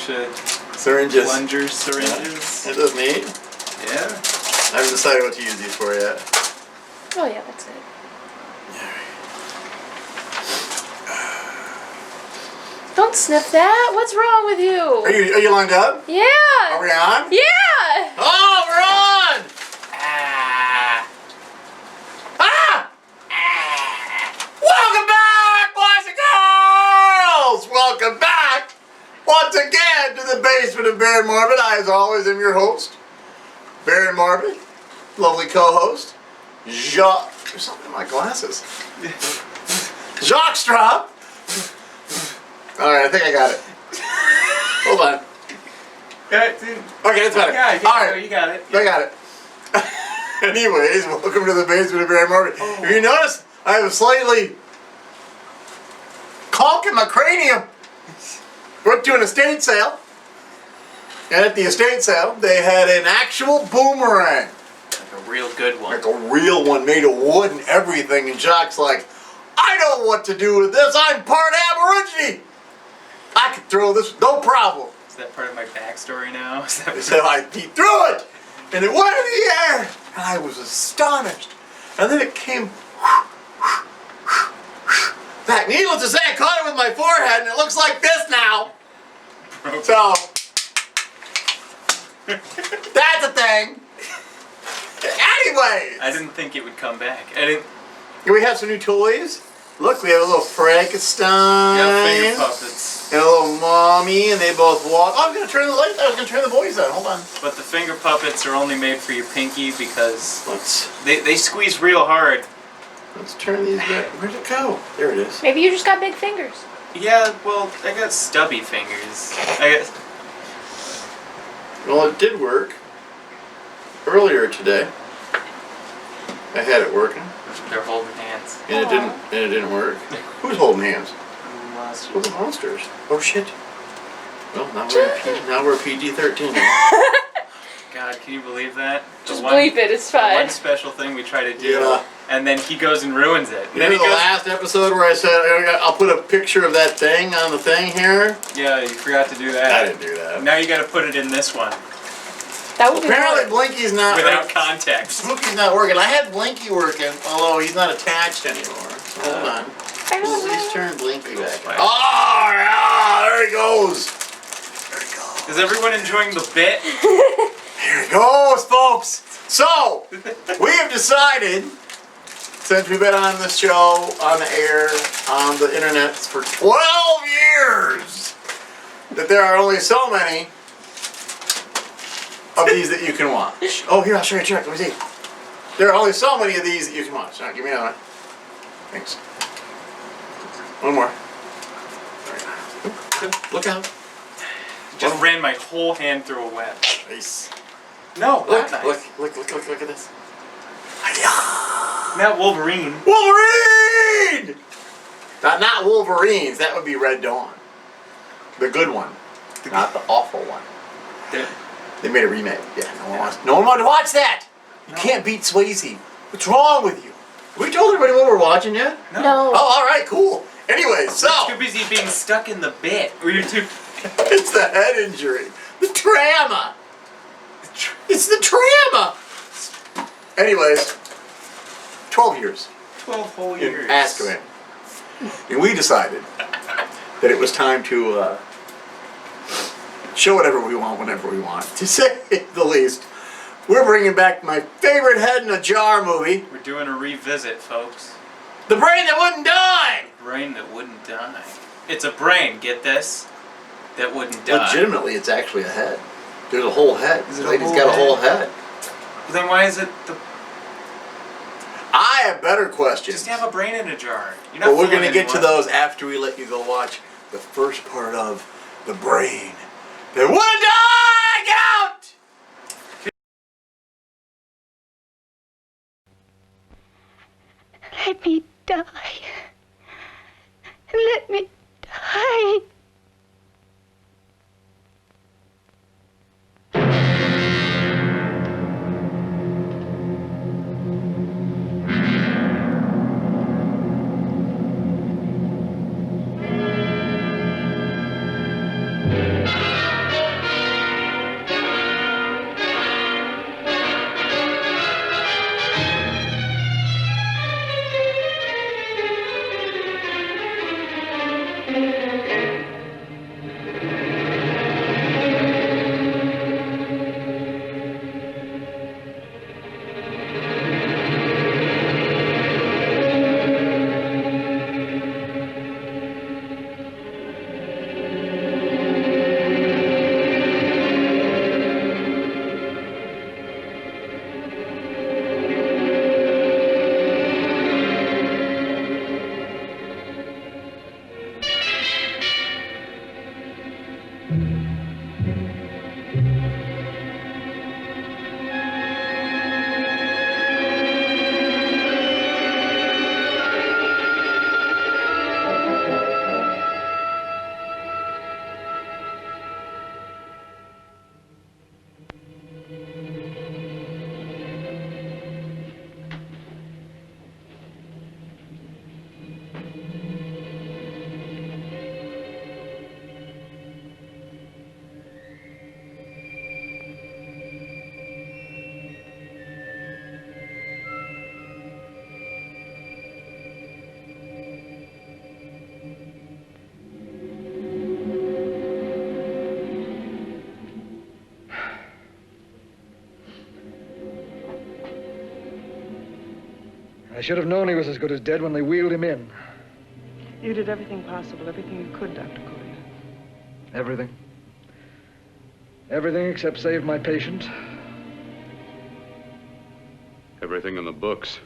bunch of syringes. Plungers, syringes. Yeah. It does neat. Yeah. I haven't decided what to use these for yet. Oh yeah, that's it. Don't sniff that. What's wrong with you? Are you lined up? Yeah. Are we on? Yeah. Oh, we're on! Ah! Ah! Welcome back, boys and girls! Welcome back once again to the basement of Baron Morbid. I, as always, am your host, Baron Morbid. Lovely co-host, Jacques. There's something in my glasses. Jacques Strop. Alright, I think I got it. Hold on. Okay, that's better. Yeah, Alright. You got it. I got it. Anyways, welcome to the basement of Baron Morbid. Oh. If you notice, I have a slightly caulk in my cranium. Went to an estate sale. And at the estate sale, they had an actual boomerang. Like a real good one. Like a real one made of wood and everything. And Jacques like, I know what to do with this. I'm part Aborigine. I could throw this, no problem. Is that part of my backstory now? So he threw it, and it went in the air, and I was astonished. And then it came back. Needless to say, I caught it with my forehead, and it looks like this now. So, that's a thing. Anyways. I didn't think it would come back. We have some new toys. Look, we have a little Frankenstein. Yeah, finger puppets. And a little mommy, and they both walk. Oh, I was going to turn the light. I was going to turn the boys on. Hold on. But the finger puppets are only made for your pinky because Let's they squeeze real hard. turn these back. Where'd it go? There it is. Maybe you just got big fingers. Yeah, well, I got stubby fingers. Well, it did work earlier today. I had it working, They're holding hands. and it didn't work. Who's holding hands? Monsters. Well, the monsters. Oh shit. Well, now we're PG-13. God, can you believe that? Just bleep it, it's fine. One special thing we try to do, Yeah. and then he goes and ruins it. Remember the last episode where I said I'll put a picture of that thing on the thing here? Yeah, you forgot to do that. I didn't do that. Now you got to put it in this one That would be Apparently hard. Blinky's not without context. Blinky's not working. I had Blinky working, although he's not attached anymore. So hold on. Please turn Blinky back. Oh, yeah, there he goes. There he goes. Is everyone enjoying the bit? Here he goes, folks. So, we have decided, since we've been on this show, on the air, on the internet for 12 years, that there are only so many of these that you can watch. Oh, here, I'll show you a trick. Let me see. There are only so many of these that you can watch. All right, give me another one. Thanks. One more. Look out. Just ran my whole hand through a web. Nice. No, Look, not look, nice. look at this. Hi-ya! Not Wolverine. Wolverine! Not Wolverines. That would be Red Dawn. The good one. Not the awful one. They made a remake. Yeah, no one wanted to watch that. You can't beat Swayze. What's wrong with you? Have we told everybody what we're watching yet? No. Oh, all right, cool. Anyway, so You're too busy being stuck in the bit. Or you're too... it's the head injury, the trauma. It's the trauma. Anyways, 12 years 12 whole in years. Azkaban, and we decided that it was time to show whatever we want whenever we want, to say the least. We're bringing back my favorite head in a jar movie, We're doing a revisit, folks. The Brain That Wouldn't Die. Brain that wouldn't die. It's a brain, get this? That wouldn't die. Legitimately, it's actually a head. There's a whole head. Is This it a lady's whole got a head? whole head. Then why is it the... I have better questions. Just have a brain in a jar. You're not But we're fooling going to get to anyone. those after we let you go watch the first part of The Brain That Wouldn't Die. Get out! Let me die. Let me die. I should have known he was as good as dead when they wheeled him in. You did everything possible, everything you could, Dr. Cody. Everything. Everything except save my patient. Everything in the books.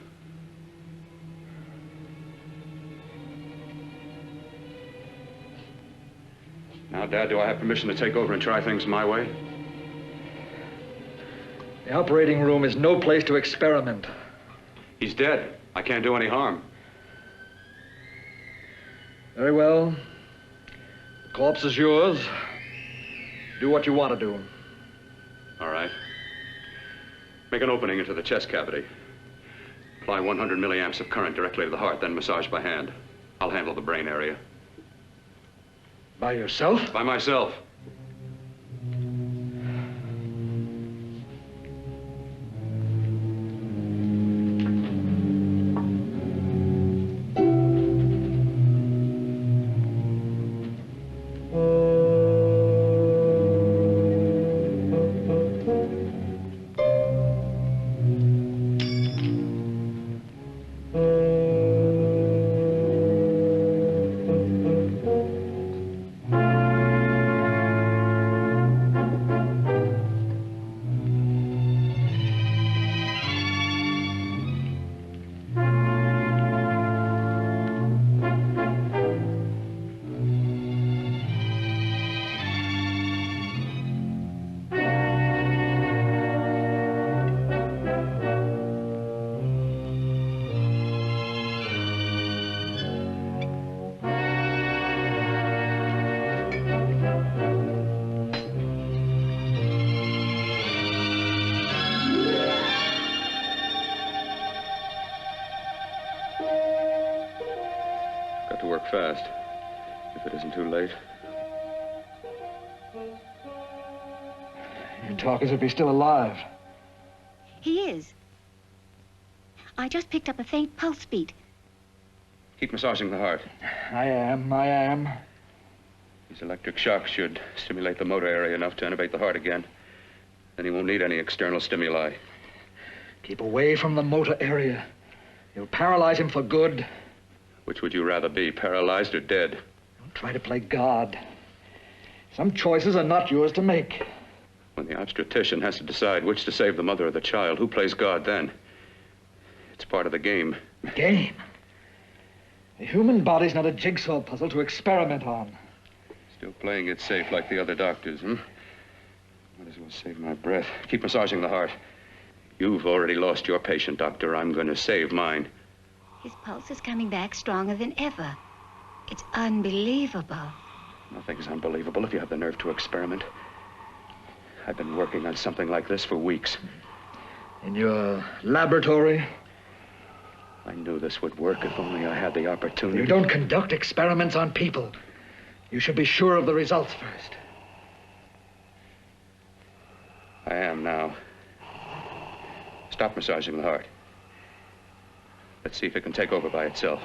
Now, Dad, do I have permission to take over and try things my way? The operating room is no place to experiment. He's dead. I can't do any harm. Very well. The corpse is yours. Do what you want to do. All right. Make an opening into the chest cavity. Apply 100 milliamps of current directly to the heart, then massage by hand. I'll handle the brain area. By yourself? By myself. Got to work fast, if it isn't too late. You talk as if he's still alive. He is. I just picked up a faint pulse beat. Keep massaging the heart. I am. These electric shocks should stimulate the motor area enough to innervate the heart again. Then he won't need any external stimuli. Keep away from the motor area. You'll paralyze him for good. Which would you rather be, paralyzed or dead? Don't try to play God. Some choices are not yours to make. When the obstetrician has to decide which to save, the mother or the child, who plays God then? It's part of the game. Game? The human body's not a jigsaw puzzle to experiment on. Still playing it safe like the other doctors, hmm? Might as well save my breath. Keep massaging the heart. You've already lost your patient, Doctor. I'm going to save mine. His pulse is coming back stronger than ever. It's unbelievable. Nothing's unbelievable if you have the nerve to experiment. I've been working on something like this for weeks. In your laboratory? I knew this would work if only I had the opportunity. You don't conduct experiments on people. You should be sure of the results first. I am now. Stop massaging the heart. Let's see if it can take over by itself.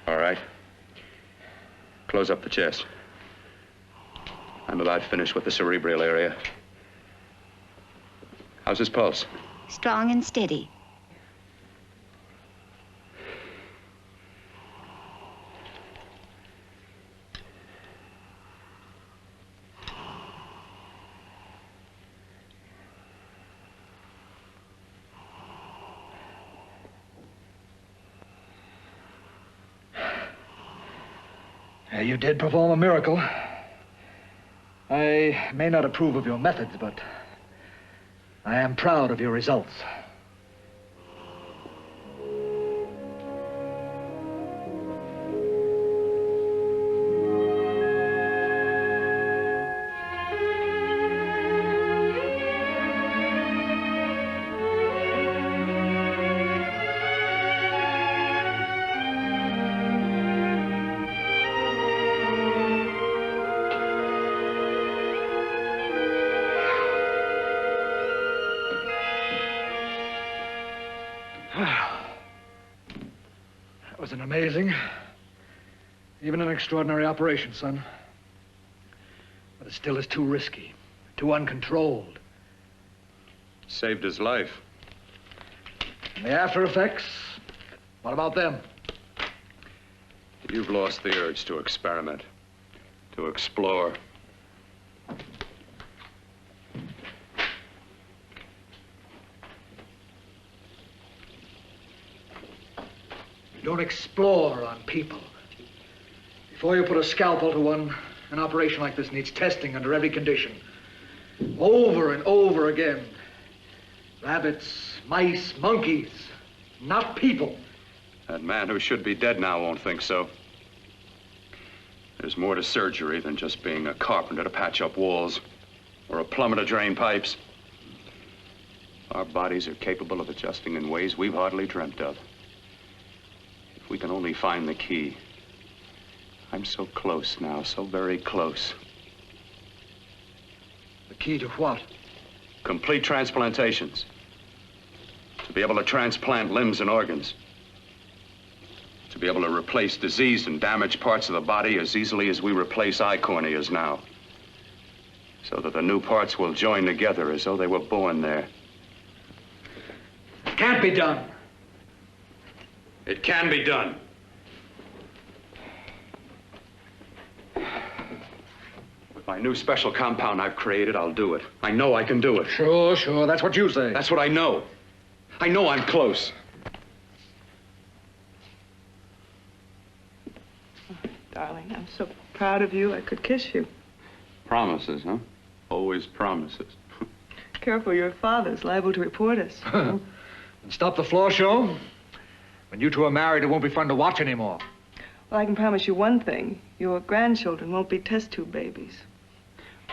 All right. Close up the chest. I'm about finished with the cerebral area. How's his pulse? Strong and steady. You did perform a miracle. I may not approve of your methods, but I am proud of your results. was an amazing, even an extraordinary operation, son. But it still is too risky, too uncontrolled. Saved his life. And the after effects, what about them? You've lost the urge to experiment, to explore. You don't explore on people. Before you put a scalpel to one, an operation like this needs testing under every condition. Over and over again. Rabbits, mice, monkeys, not people. That man who should be dead now won't think so. There's more to surgery than just being a carpenter to patch up walls or a plumber to drain pipes. Our bodies are capable of adjusting in ways we've hardly dreamt of. If we can only find the key. I'm so close now, so very close. The key to what? Complete transplantations. To be able to transplant limbs and organs. To be able to replace diseased and damaged parts of the body as easily as we replace eye corneas now. So that the new parts will join together as though they were born there. It can't be done. It can be done. With my new special compound I've created, I'll do it. I know I can do it. Sure, sure, that's what you say. That's what I know. I know I'm close. Darling, I'm so proud of you, I could kiss you. Promises, huh? Always promises. Careful, your father's liable to report us. And stop the floor show? When you two are married, it won't be fun to watch anymore. Well, I can promise you one thing. Your grandchildren won't be test tube babies.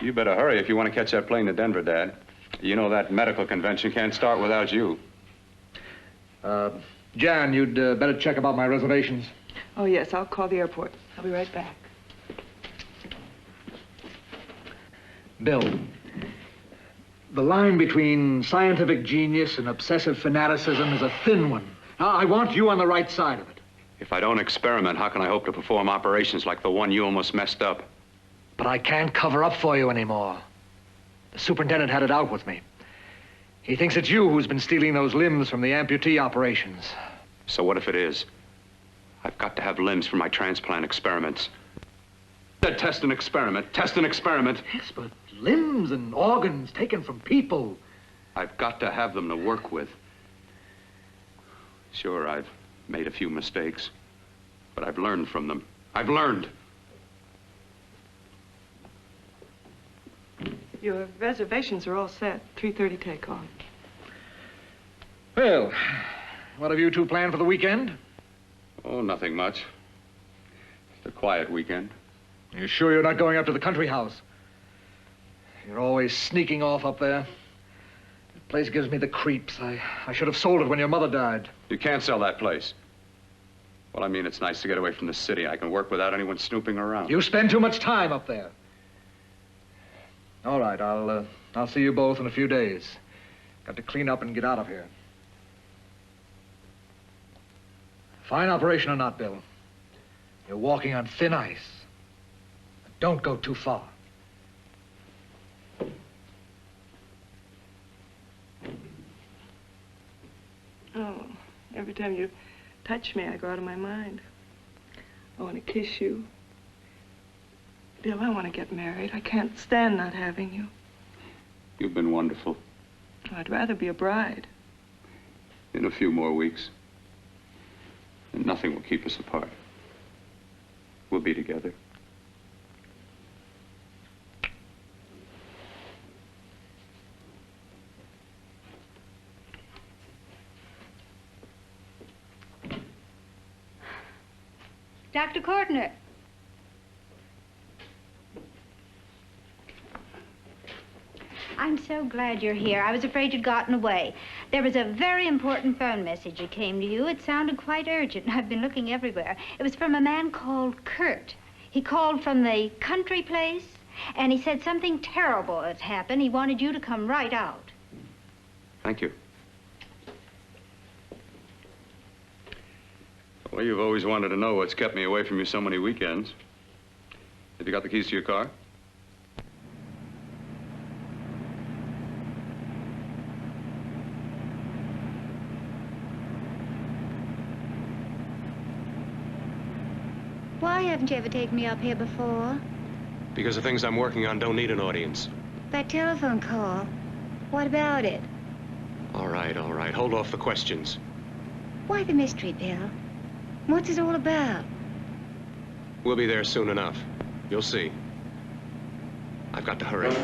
You better hurry if you want to catch that plane to Denver, Dad. You know that medical convention can't start without you. Jan, you'd better check about my reservations. Oh, yes, I'll call the airport. I'll be right back. Bill, the line between scientific genius and obsessive fanaticism is a thin one. I want you on the right side of it. If I don't experiment, how can I hope to perform operations like the one you almost messed up? But I can't cover up for you anymore. The superintendent had it out with me. He thinks it's you who's been stealing those limbs from the amputee operations. So what if it is? I've got to have limbs for my transplant experiments. Test and experiment, test and experiment. Yes, but limbs and organs taken from people. I've got to have them to work with. Sure, I've made a few mistakes, but I've learned from them. I've learned. Your reservations are all set. 3:30 takeoff. Well, what have you two planned for the weekend? Oh, nothing much. Just a quiet weekend. Are you sure you're not going up to the country house? You're always sneaking off up there. The place gives me the creeps. I should have sold it when your mother died. You can't sell that place. Well, I mean, it's nice to get away from the city. I can work without anyone snooping around. You spend too much time up there. All right, I'll see you both in a few days. Got to clean up and get out of here. Fine operation or not, Bill, you're walking on thin ice. Don't go too far. Oh, every time you touch me, I go out of my mind. I want to kiss you. Bill, I want to get married. I can't stand not having you. You've been wonderful. I'd rather be a bride. In a few more weeks. And nothing will keep us apart. We'll be together. Dr. Kortner. I'm so glad you're here. I was afraid you'd gotten away. There was a very important phone message that came to you. It sounded quite urgent. I've been looking everywhere. It was from a man called Kurt. He called from the country place, and he said something terrible has happened. He wanted you to come right out. Thank you. Well, you've always wanted to know what's kept me away from you so many weekends. Have you got the keys to your car? Why haven't you ever taken me up here before? Because the things I'm working on don't need an audience. That telephone call. What about it? All right, all right. Hold off the questions. Why the mystery, Bill? What's it all about? We'll be there soon enough. You'll see. I've got to hurry.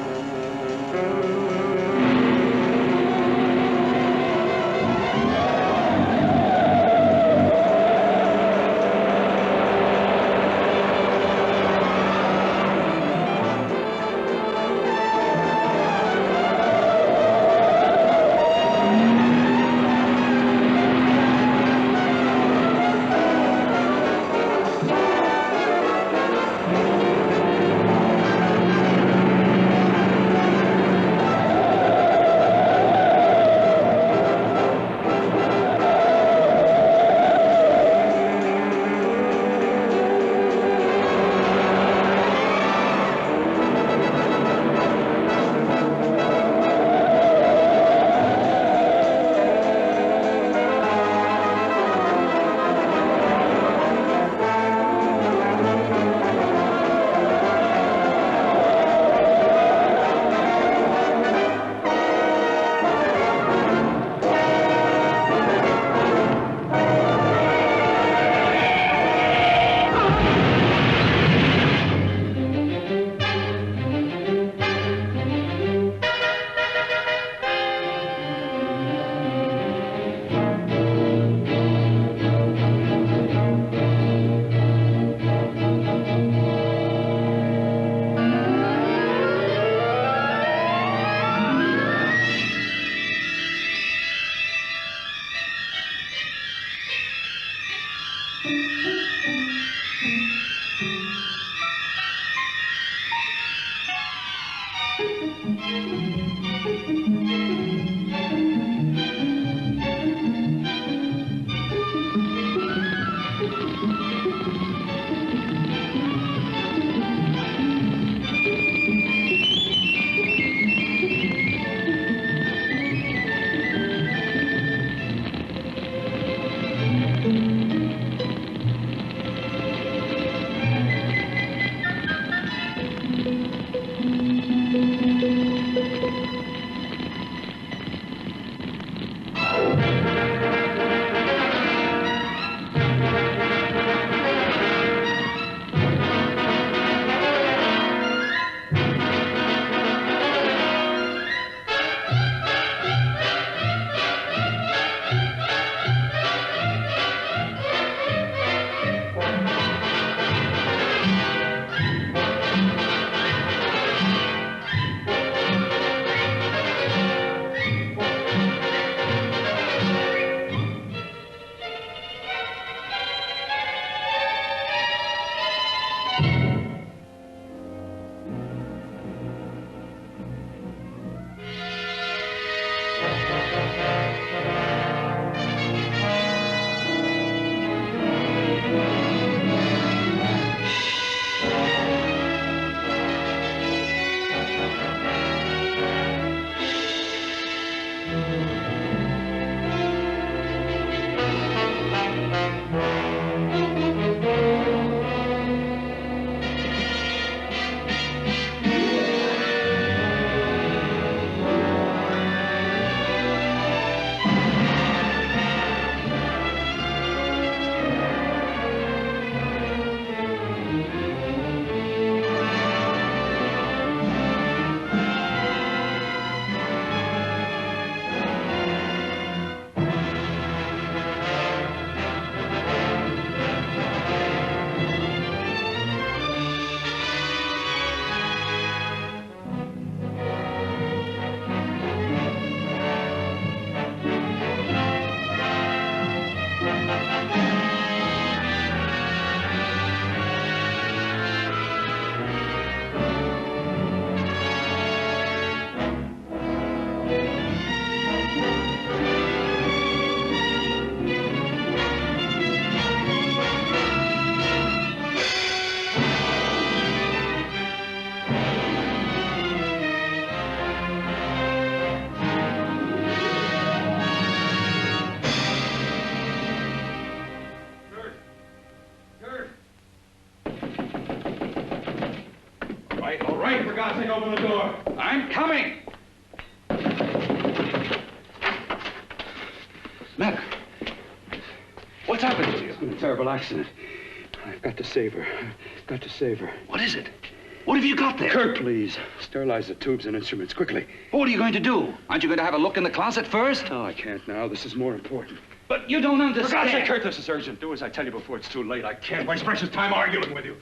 terrible accident. I've got to save her. I've got to save her. What is it? What have you got there? Kurt, please. Sterilize the tubes and instruments, quickly. What are you going to do? Aren't you going to have a look in the closet first? No, I can't now. This is more important. But you don't understand. For God's sake, Kurt, this is urgent. Do as I tell you before it's too late. I can't waste precious time arguing with you.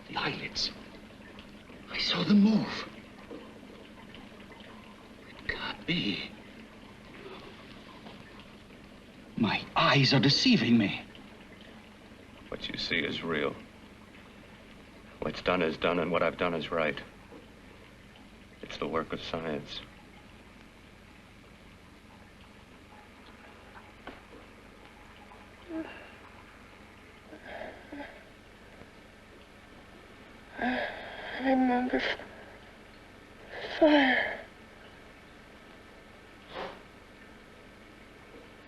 The eyelids. I saw them move. It can't be. My eyes are deceiving me. What you see is real. What's done is done, and what I've done is right. It's the work of science. I remember fire.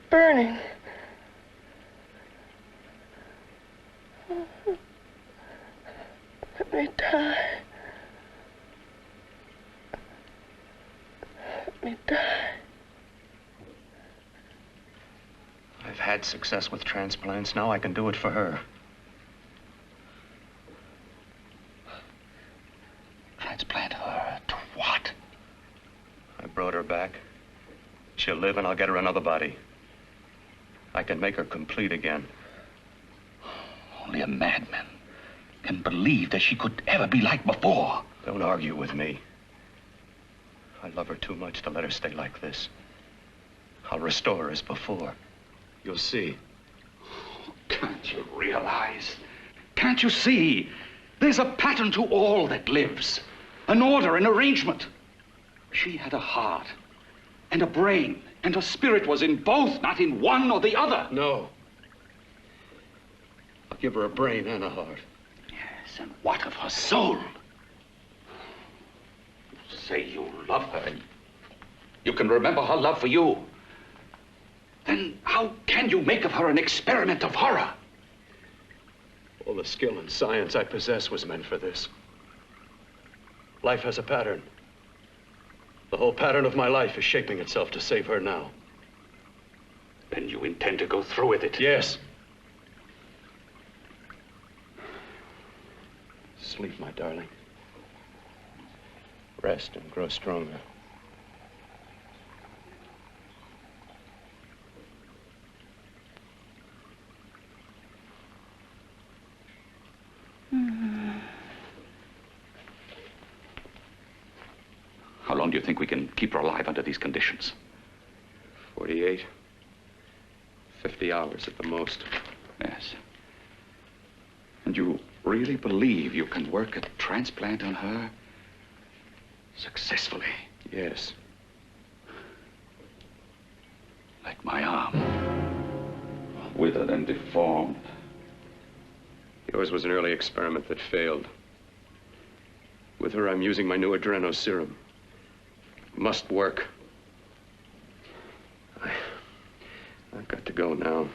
Burning. Let me die. Let me die. I've had success with transplants. Now I can do it for her. Transplant her to what? I brought her back. She'll live, and I'll get her another body. I can make her complete again. Only a madman can believe that she could ever be like before. Don't argue with me. I love her too much to let her stay like this. I'll restore her as before. You'll see. Can't you realize? Can't you see? There's a pattern to all that lives. An order, an arrangement. She had a heart and a brain, and her spirit was in both, not in one or the other. No. I'll give her a brain and a heart. Yes, and what of her soul? You say you love her. You can remember her love for you. Then how can you make of her an experiment of horror? All the skill and science I possess was meant for this. Life has a pattern. The whole pattern of my life is shaping itself to save her now. Then you intend to go through with it? Yes. Sleep, my darling. Rest and grow stronger. do you think we can keep her alive under these conditions? 48. 50 hours at the most. Yes. And you really believe you can work a transplant on her successfully? Yes. Like my arm. Withered and deformed. Yours was an early experiment that failed. With her, I'm using my new adreno serum. Must work. I've got to go now.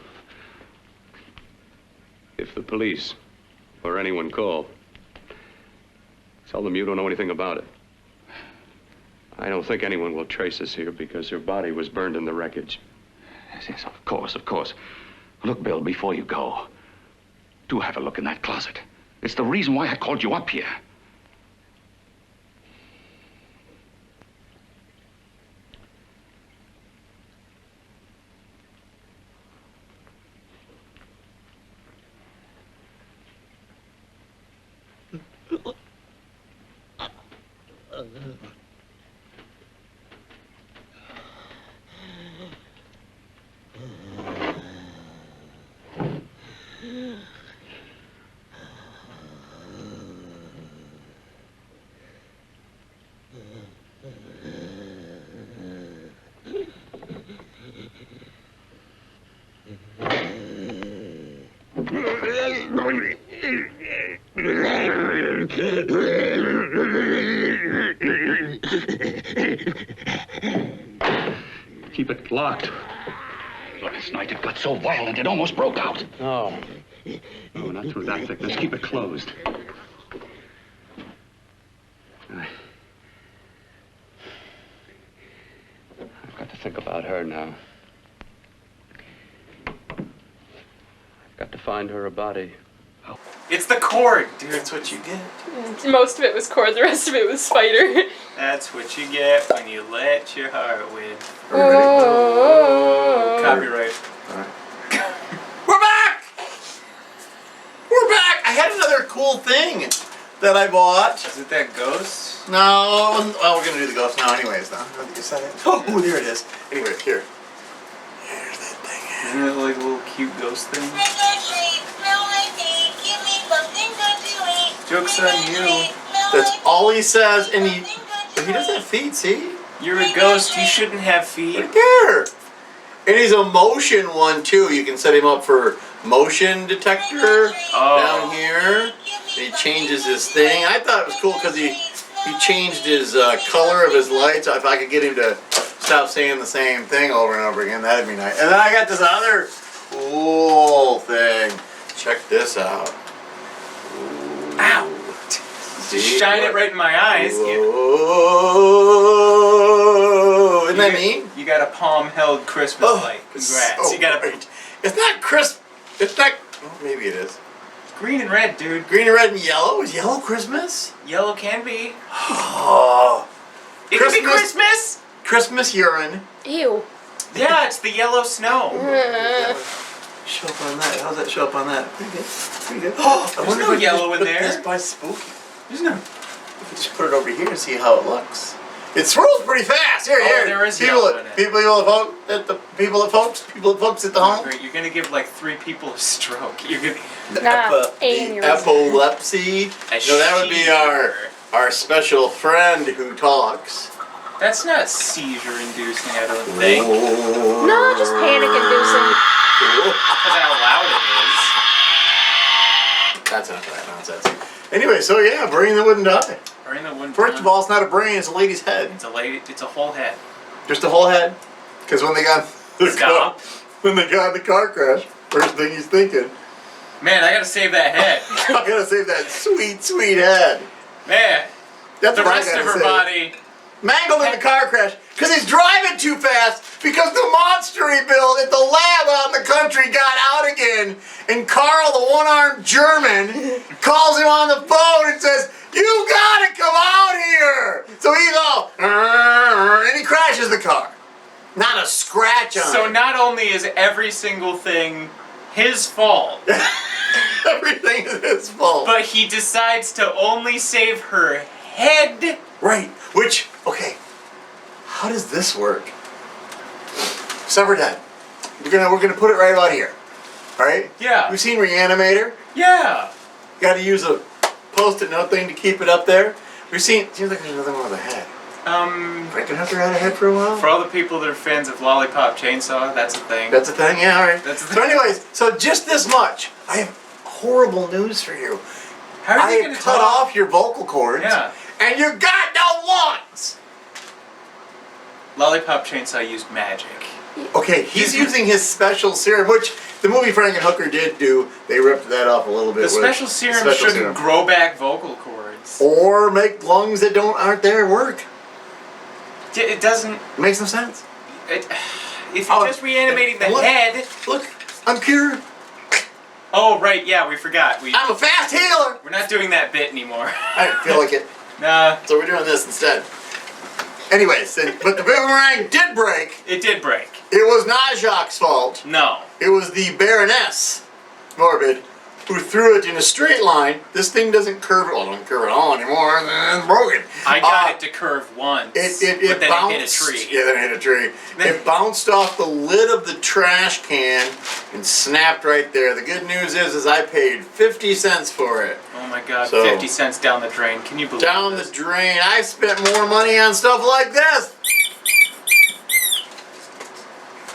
If the police or anyone call, tell them you don't know anything about it. I don't think anyone will trace us here because her body was burned in the wreckage. Yes, yes, of course, of course. Look, Bill, before you go, do have a look in that closet. It's the reason why I called you up here. Keep it locked. Last night it got so violent it almost broke out. No. No, not through that thickness. Keep it closed. I've got to think about her now. I've got to find her a body. It's the cord, dude. That's what you get. Most of it was cord, the rest of it was spider. That's what you get when you let your heart win. Oh. Copyright. Alright. We're back! We're back! I had another cool thing that I bought. Is it that ghost? No, it wasn't. Well, we're gonna do the ghost now anyways, though. You said it. Oh, there it is. Anyway, here. Here's that thing. Isn't it like a little cute ghost thing? Joke's on you. That's all he says, and but he doesn't have feet, see? You're a ghost, you shouldn't have feet. Right there. And he's a motion one, too. You can set him up for motion detector down here. And he changes his thing. I thought it was cool because he changed his color of his lights. If I could get him to stop saying the same thing over and over again, that'd be nice. And then I got this other cool thing. Check this out. Ow! Just shine it right in my eyes. Whoa! Isn't that neat? You got a palm-held Christmas light. Congrats. So You got a great. It's not crisp. It's not. Well, maybe it is. green and red, dude. Green and red and yellow? Is yellow Christmas? Yellow can be. Oh. It could be Christmas. Christmas urine. Ew. Yeah, it's the yellow snow. Show up on that. How's that show up on that? Pretty good. Pretty good. There's no yellow in there. This by spooky. There's no. We can just put it over here and see how it looks. It swirls pretty fast. Here, Oh, here. there is yellow in it. People at folks at the home. Great, you're gonna give like 3 people a stroke. You're gonna. Aneurysm. Epilepsy. No, that would be our special friend who talks. That's not seizure-inducing, I don't think. No, just panic-inducing. Because how loud it That's enough of that nonsense. Anyway, so yeah, brain that wouldn't die. is. Or in the wind. First of all, it's not a brain; it's a lady's head. It's a lady. It's a whole head. Just a whole head. Because when they got Stop. when they got in the car crash, first thing he's thinking, Man, I gotta save that head. I gotta save that sweet, sweet head. Man, That's the what I rest of gotta her say. body. Mangled in the car crash because he's driving too fast because the monster he built at the lab out in the country got out again, and Carl, the one-armed German, calls him on the phone and says, "You gotta come out here!" So he's all, and he crashes the car. Not a scratch on So it. not only is every single thing his fault, Everything is his fault. but he decides to only save her head. Right, which, okay, how does this work? Severed head. We're gonna put it right about here. All right? Yeah. We've seen Reanimator. Yeah. Got to use a post-it note thing to keep it up there. We've seen. Seems like there's another one with a head. Frankenhunter had a head for a while. For all the people that are fans of Lollipop Chainsaw, that's a thing. That's a thing. Yeah. All right. That's a thing. So, anyways, so just this much. I have horrible news for you. How are I you have gonna cut talk? off your vocal cords. Yeah. And you got no ones. Lollipop Chainsaw used magic. Okay, he's using his special serum, which the movie Frankenhooker did do. They ripped that off a little bit. The with special serum special shouldn't serum. grow back vocal cords. Or make lungs that aren't there work. It doesn't. It makes no sense. If you're just reanimating the head. Look, I'm cured. Oh right, yeah, we forgot. I'm a fast healer. We're not doing that bit anymore. I didn't feel like it. Nah. So we're doing this instead. Anyways, but the boomerang did break. It did break. It was not Jacques' fault. No. It was the Baroness, Morbid, who threw it in a straight line. This thing doesn't curve it. Well, it doesn't curve at all anymore. It's broken. I got it to curve once. It but then bounced. it hit a tree. Yeah, then it hit a tree. It bounced off the lid of the trash can and snapped right there. The good news is I paid 50 cents for it. Oh my god, So, 50 cents down the drain. Can you believe Down this? the drain. I spent more money on stuff like this.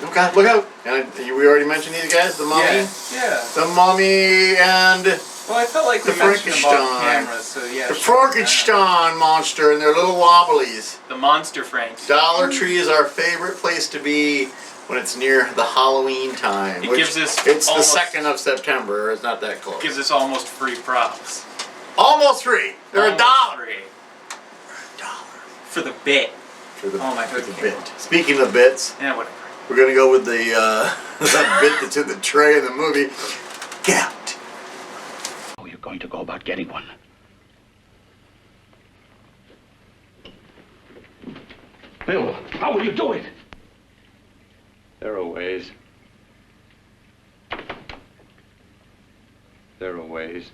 Okay, look out. And we already mentioned these guys, the mummy. Yeah. The mummy and Well, I felt like the we mentioned them off Frankenstein. camera, so yeah. the sure. Frankenstein monster and their little wobblies. The monster Frank. Dollar Tree is our favorite place to be when it's near the Halloween time. It which gives us it's almost- the 2nd of September. It's not that close. Gives us almost free props. Almost free. They're Almost $1. free. $1 For the bit. for the, Oh my for god. the bit. Speaking of bits, Yeah, whatever. we're gonna go with the that bit that's in the tray in the movie. Get out. How are you going to go about getting one? Bill, how will you do it? There are ways. There are ways.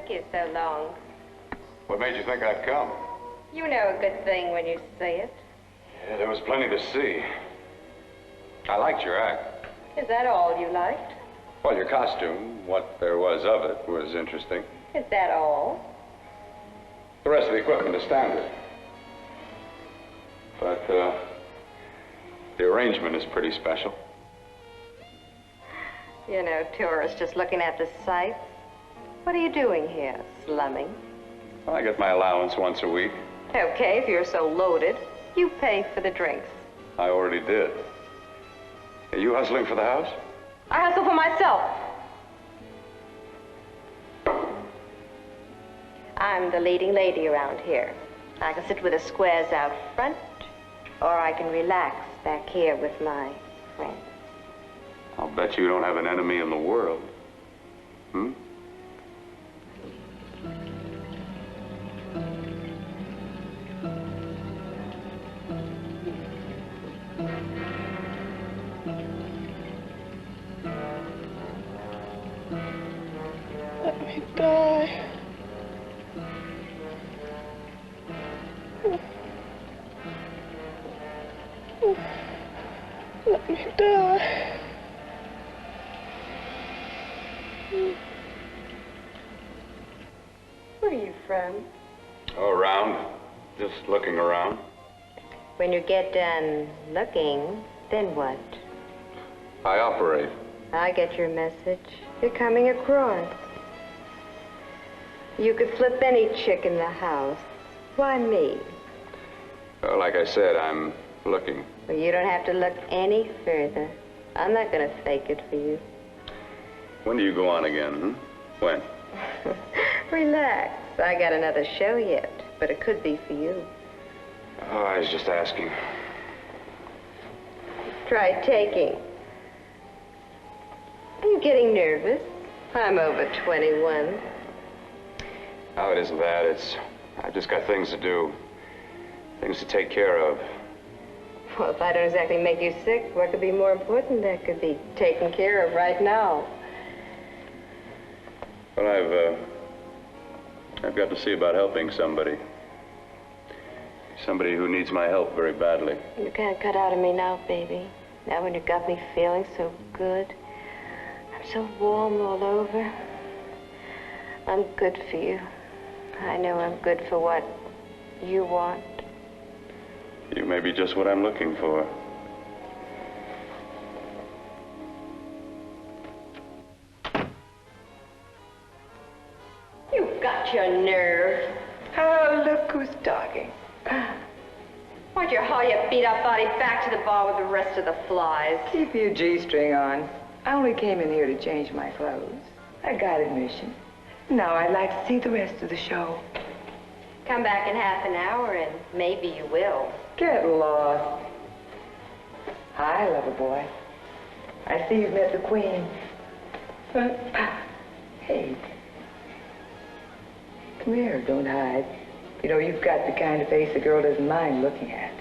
took you so long? What made you think I'd come? You know a good thing when you see it. Yeah, there was plenty to see. I liked your act. Is that all you liked? Well, your costume, what there was of it, was interesting. Is that all? The rest of the equipment is standard. But, the arrangement is pretty special. You know, tourists just looking at the sights. What are you doing here? Slumming? Well, I get my allowance once a week. Okay, if you're so loaded, you pay for the drinks. I already did. Are you hustling for the house? I hustle for myself. I'm the leading lady around here. I can sit with the squares out front, or I can relax back here with my friends. I'll bet you don't have an enemy in the world. Hmm? Let me die. Let me die. Where are you from? Oh, around. Just looking around. When you get done looking, then what? I operate. I get your message. You're coming across. You could flip any chick in the house. Why me? Well, like I said, I'm looking. Well, you don't have to look any further. I'm not going to fake it for you. When do you go on again, hmm? When? Relax. I got another show yet, but it could be for you. Oh, I was just asking. Try taking. Are you getting nervous? I'm over 21. Oh, it isn't that. I've just got things to do. Things to take care of. Well, if I don't exactly make you sick, what could be more important that could be taken care of right now? Well, I've got to see about helping somebody. Somebody who needs my help very badly. You can't cut out of me now, baby. Now when you got me feeling so good. I'm so warm all over. I'm good for you. I know I'm good for what you want. You may be just what I'm looking for. You've got your nerve. Oh, look who's talking. Why'd you haul your beat-up body back to the bar with the rest of the flies? Keep your G-string on. I only came in here to change my clothes. I got admission. Now I'd like to see the rest of the show. Come back in half an hour and maybe you will. Get lost. Hi, lover boy. I see you've met the queen. Hey. Come here, don't hide. You know, you've got the kind of face a girl doesn't mind looking at.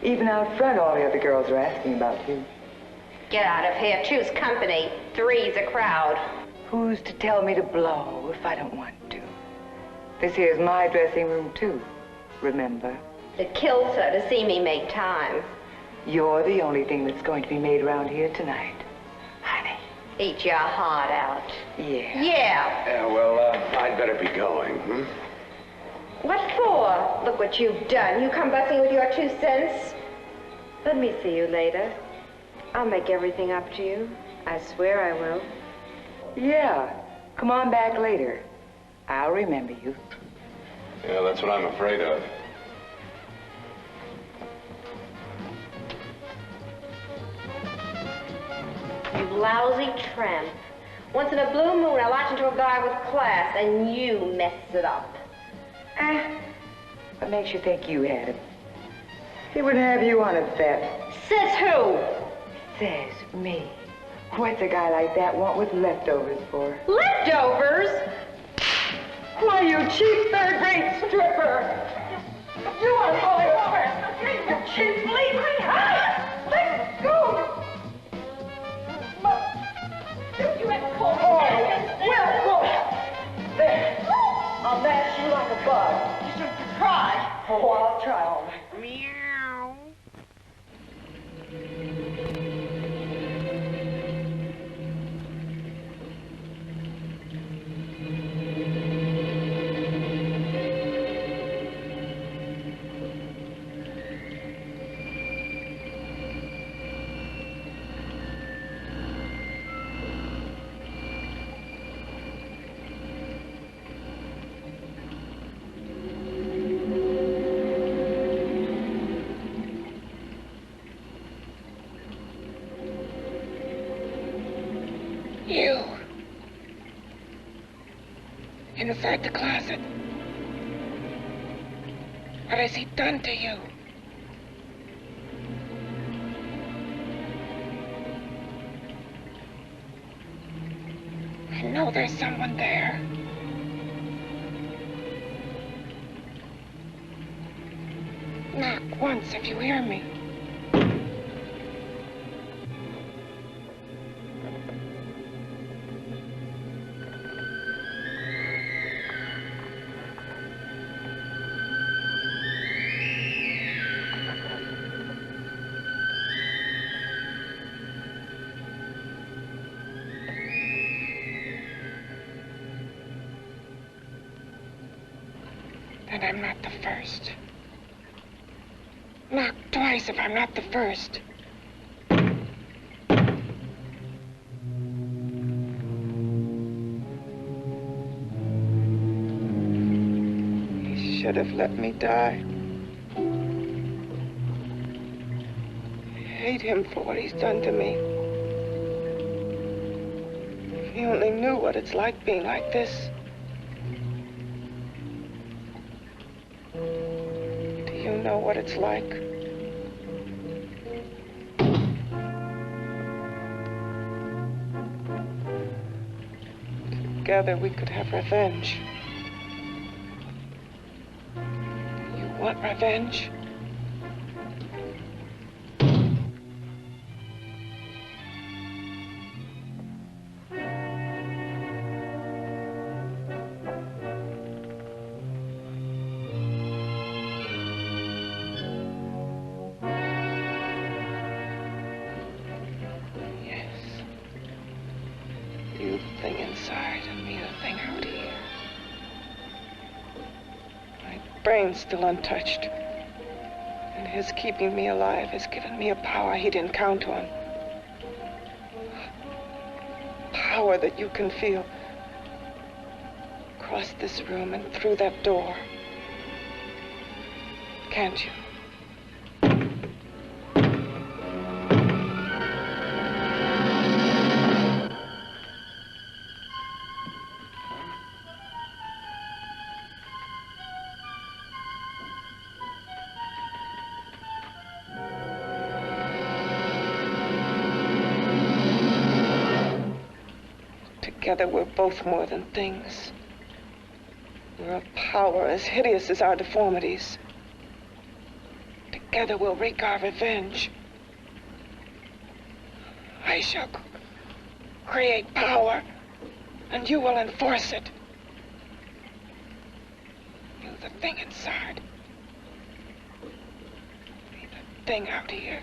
Even out front, all the other girls are asking about you. Get out of here. Choose company. Three's a crowd. Who's to tell me to blow if I don't want to? This here's my dressing room, too. Remember? It kills her to see me make time. You're the only thing that's going to be made around here tonight. Honey. Eat your heart out. Yeah. Yeah. Yeah, well, I'd better be going, hmm? What for? Look what you've done. You come busting with your 2 cents. Let me see you later. I'll make everything up to you. I swear I will. Yeah. Come on back later. I'll remember you. Yeah, that's what I'm afraid of. You lousy tramp. Once in a blue moon, I latch into a guy with class, and you mess it up. What makes you think you had him? He wouldn't have you on a bet. Says who? Says me. What's a guy like that want with leftovers for? Leftovers? Why, you cheap third-rate stripper! You unholy woman! You cheap bleeding! Let go! You had pulled. Oh, well, there. I'll mash you like a bug. You should try. Oh, I'll try all right. Meow. You. Inside the closet. What has he done to you? I know there's someone there. Knock once if you hear me. And I'm not the first. Knock twice if I'm not the first. He should have let me die. I hate him for what he's done to me. If he only knew what it's like being like this. You know what it's like. Together we could have revenge. You want revenge? You the thing inside and me the thing out here. My brain's still untouched. And his keeping me alive has given me a power he didn't count on. Power that you can feel across this room and through that door. Can't you? Together we're both more than things. We're a power as hideous as our deformities. Together we'll wreak our revenge. I shall create power, and you will enforce it. You the thing inside. Me the thing out here.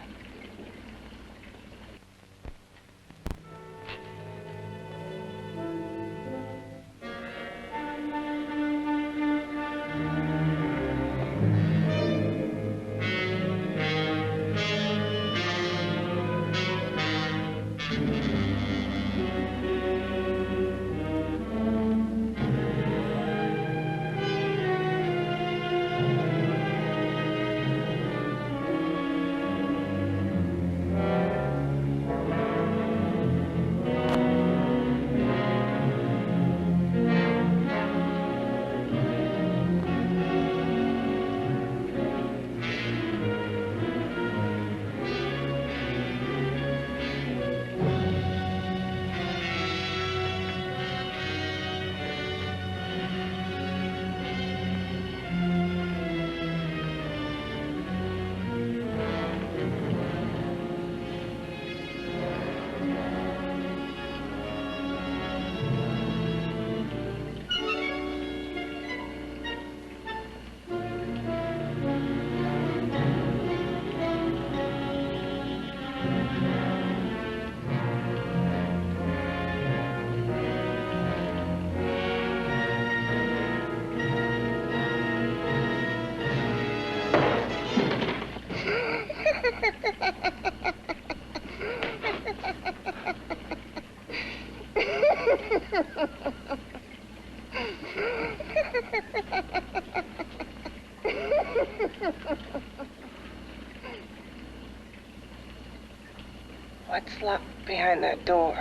What's locked behind that door?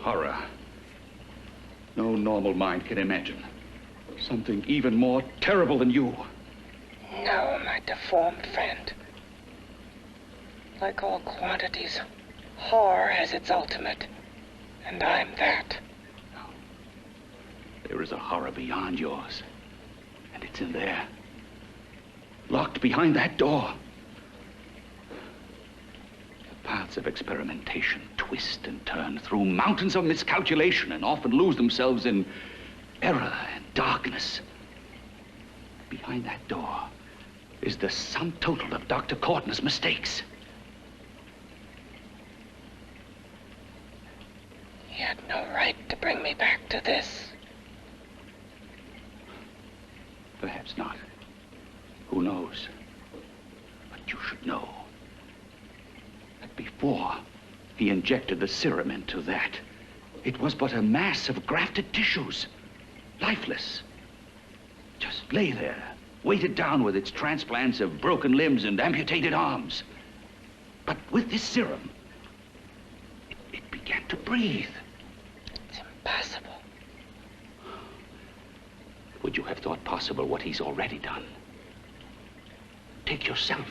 Horror. No normal mind can imagine. Something even more terrible than you. No, my deformed friend. Like all quantities, horror has its ultimate. And I'm that. There is a horror beyond yours. And it's in there. Locked behind that door. The paths of experimentation twist and turn through mountains of miscalculation and often lose themselves in error and darkness. Behind that door is the sum total of Dr. Courtney's mistakes. He had no right to bring me back to this. Perhaps not. Who knows? But you should know that before he injected the serum into that, it was but a mass of grafted tissues, lifeless. Just lay there, weighted down with its transplants of broken limbs and amputated arms. But with this serum, it began to breathe. It's impossible. Would you have thought possible what he's already done? Take yourself.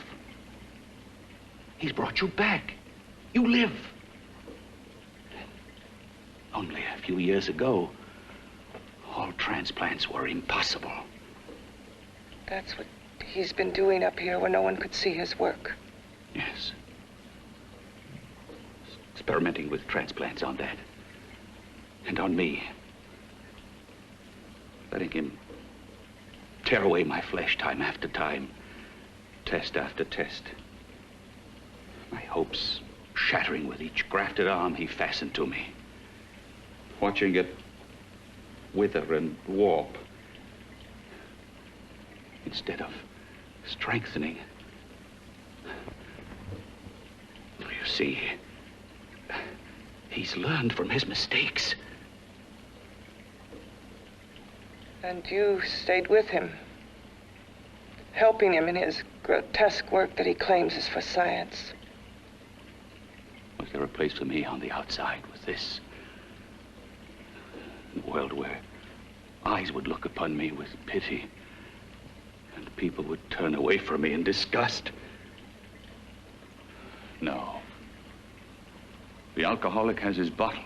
He's brought you back. You live. Only a few years ago, all transplants were impossible. That's what he's been doing up here where no one could see his work. Yes. Experimenting with transplants on that. And on me. Letting him tear away my flesh time after time, test after test. My hopes shattering with each grafted arm he fastened to me. Watching it wither and warp instead of strengthening. You see, he's learned from his mistakes. And you stayed with him, helping him in his grotesque work that he claims is for science. Was there a place for me on the outside with this? A world where eyes would look upon me with pity and people would turn away from me in disgust? No. The alcoholic has his bottle.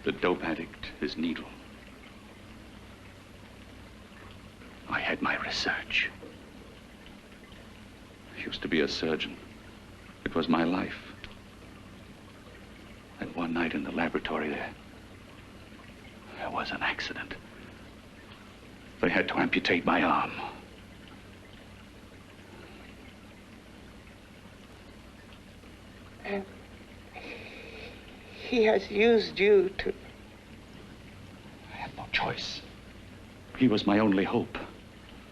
The dope addict his needle. I had my research. I used to be a surgeon. It was my life. And one night in the laboratory there was an accident. They had to amputate my arm. And he has used you to... I had no choice. He was my only hope.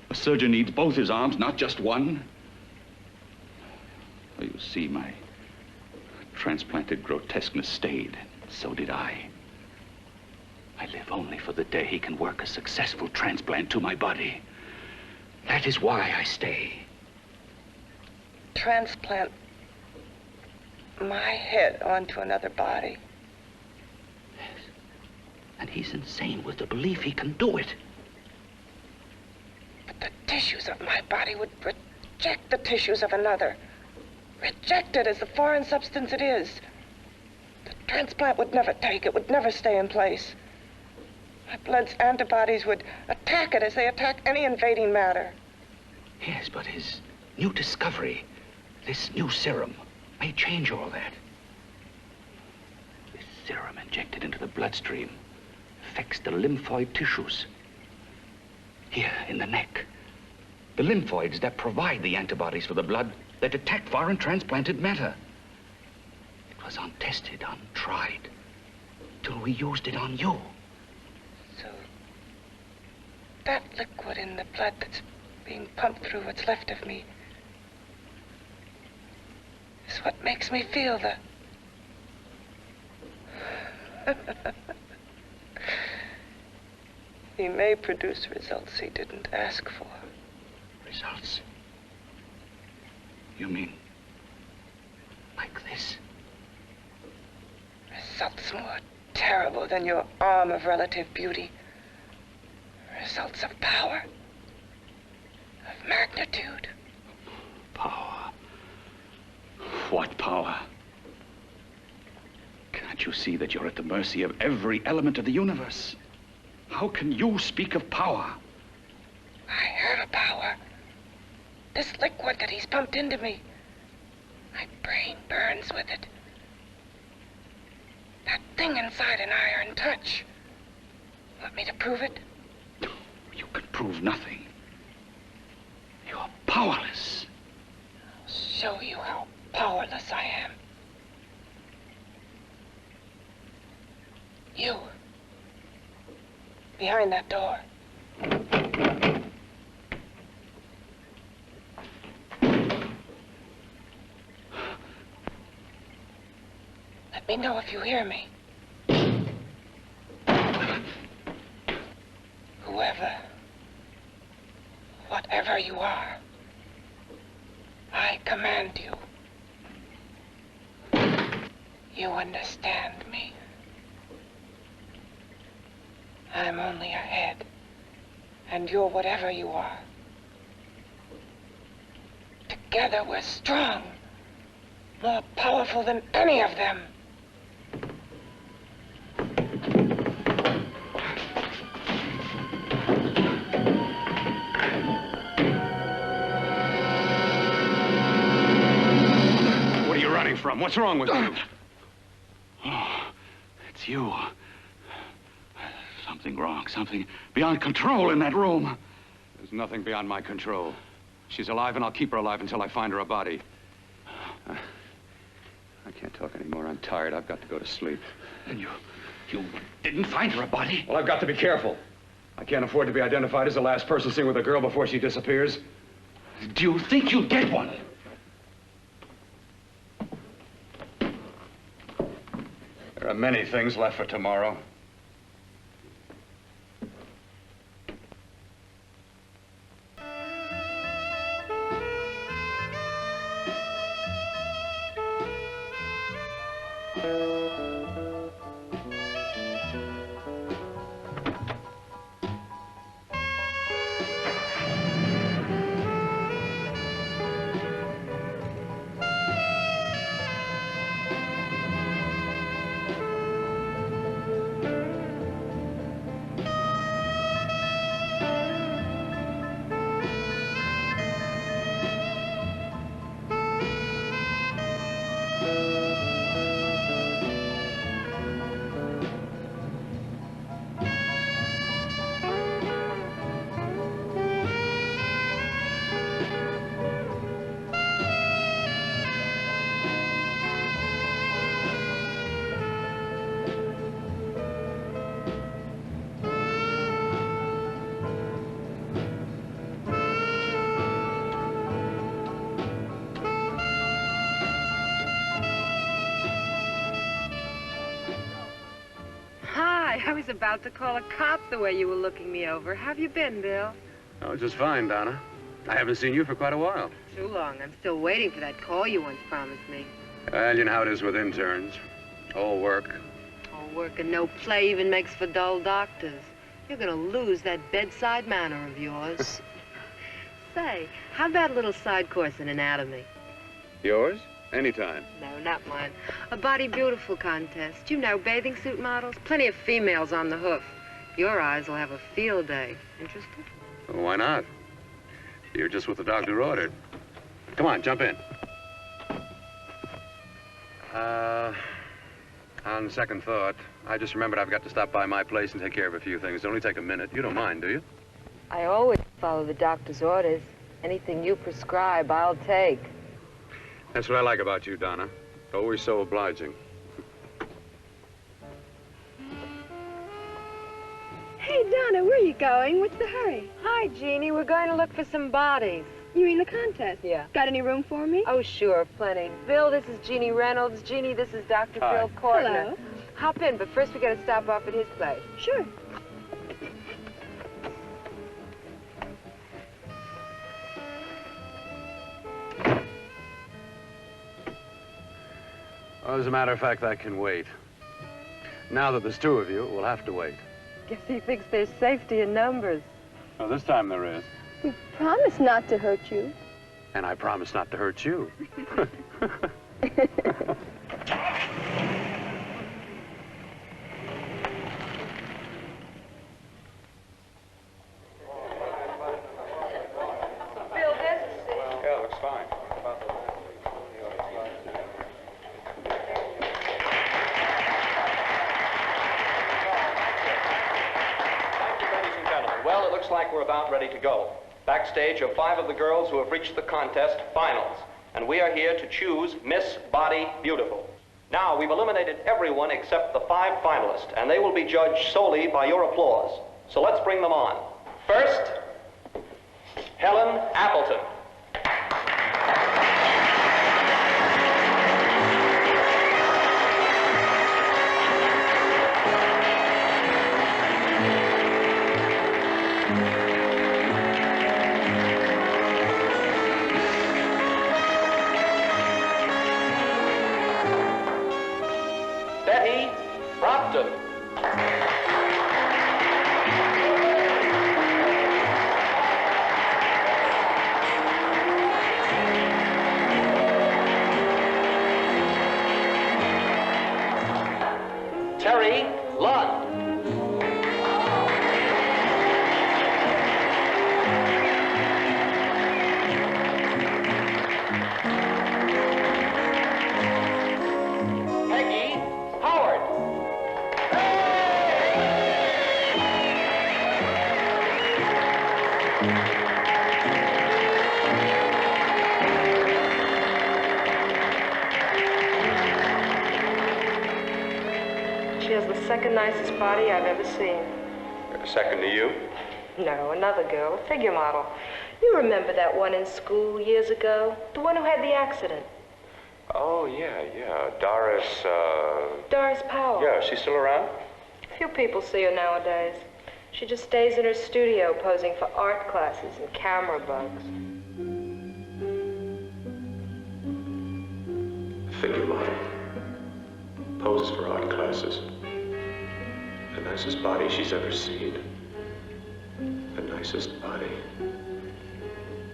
A surgeon needs both his arms, not just one. Well, you see, my transplanted grotesqueness stayed. So did I. I live only for the day he can work a successful transplant to my body. That is why I stay. Transplant my head onto another body. Yes. And he's insane with the belief he can do it. But the tissues of my body would reject the tissues of another. Reject it as the foreign substance it is. The transplant would never take it, would never stay in place. My blood's antibodies would attack it as they attack any invading matter. Yes, but his new discovery, this new serum, may change all that. This serum injected into the bloodstream affects the lymphoid tissues. Here, in the neck. The lymphoids that provide the antibodies for the blood that attack foreign transplanted matter. It was untested, untried, till we used it on you. So, that liquid in the blood that's being pumped through what's left of me, is what makes me feel the... He may produce results he didn't ask for. Results? You mean like this? Results more terrible than your arm of relative beauty. Results of power, of magnitude. Power? What power? Can't you see that you're at the mercy of every element of the universe? How can you speak of power? I have a power. This liquid that he's pumped into me. My brain burns with it. That thing inside an iron touch. Want me to prove it? You can prove nothing. You're powerless. I'll show you how powerless I am. You. Behind that door. Let me know if you hear me. Whoever, whatever you are, I command you. You understand me. I'm only a head, and you're whatever you are. Together we're strong, more powerful than any of them. What are you running from? What's wrong with you? Oh, it's you. Something wrong, something beyond control in that room. There's nothing beyond my control. She's alive, and I'll keep her alive until I find her a body. I can't talk anymore. I'm tired. I've got to go to sleep. And you didn't find her a body? Well, I've got to be careful. I can't afford to be identified as the last person seen with a girl before she disappears. Do you think you'll get one? There are many things left for tomorrow. I was about to call a cop the way you were looking me over. How have you been, Bill? Oh, just fine, Donna. I haven't seen you for quite a while. Too long. I'm still waiting for that call you once promised me. Well, you know how it is with interns. All work. All work and no play even makes for dull doctors. You're gonna lose that bedside manner of yours. Say, how about a little side course in anatomy? Yours? Anytime. No, not mine. A Body Beautiful contest. You know, bathing suit models. Plenty of females on the hoof. Your eyes will have a field day. Interested? Well, why not? You're just what the doctor ordered. Come on, jump in. On second thought, I just remembered I've got to stop by my place and take care of a few things. It'll only take a minute. You don't mind, do you? I always follow the doctor's orders. Anything you prescribe, I'll take. That's what I like about you, Donna. Always so obliging. Hey, Hey, Donna, where are you going? What's the hurry? Hi, Jeannie. We're going to look for some bodies. You mean the contest? Yeah. Got any room for me? Oh, sure, plenty. Bill, this is Jeannie Reynolds. Jeannie, this is Dr. Hi. Bill Kortner. Hello. Hop in, but first we got to stop off at his place. Sure. Well, as a matter of fact, that can wait. Now that there's two of you, we'll have to wait. Guess he thinks there's safety in numbers. Well, this time there is. We promised not to hurt you. And I promise not to hurt you. Bill, there's the seat. Yeah, looks fine. Ladies and gentlemen, well, it looks like we're about ready to go. Backstage are 5 of the girls who have reached the contest finals, and we are here to choose Miss Body Beautiful. Now, we've eliminated everyone except the 5 finalists, and they will be judged solely by your applause. So let's bring them on. First, Helen Appleton. Betty Brockton. Terry Lund. Peggy Howard. She has the second nicest body I've ever seen. Second to you? No, another girl, a figure model. You remember that one in school years ago? The one who had the accident. Oh, yeah. Doris, Doris Powell. Yeah, she's still around? Few people see her nowadays. She just stays in her studio posing for art classes and camera bugs. Figure model. Poses for art classes. The nicest body she's ever seen. The nicest body.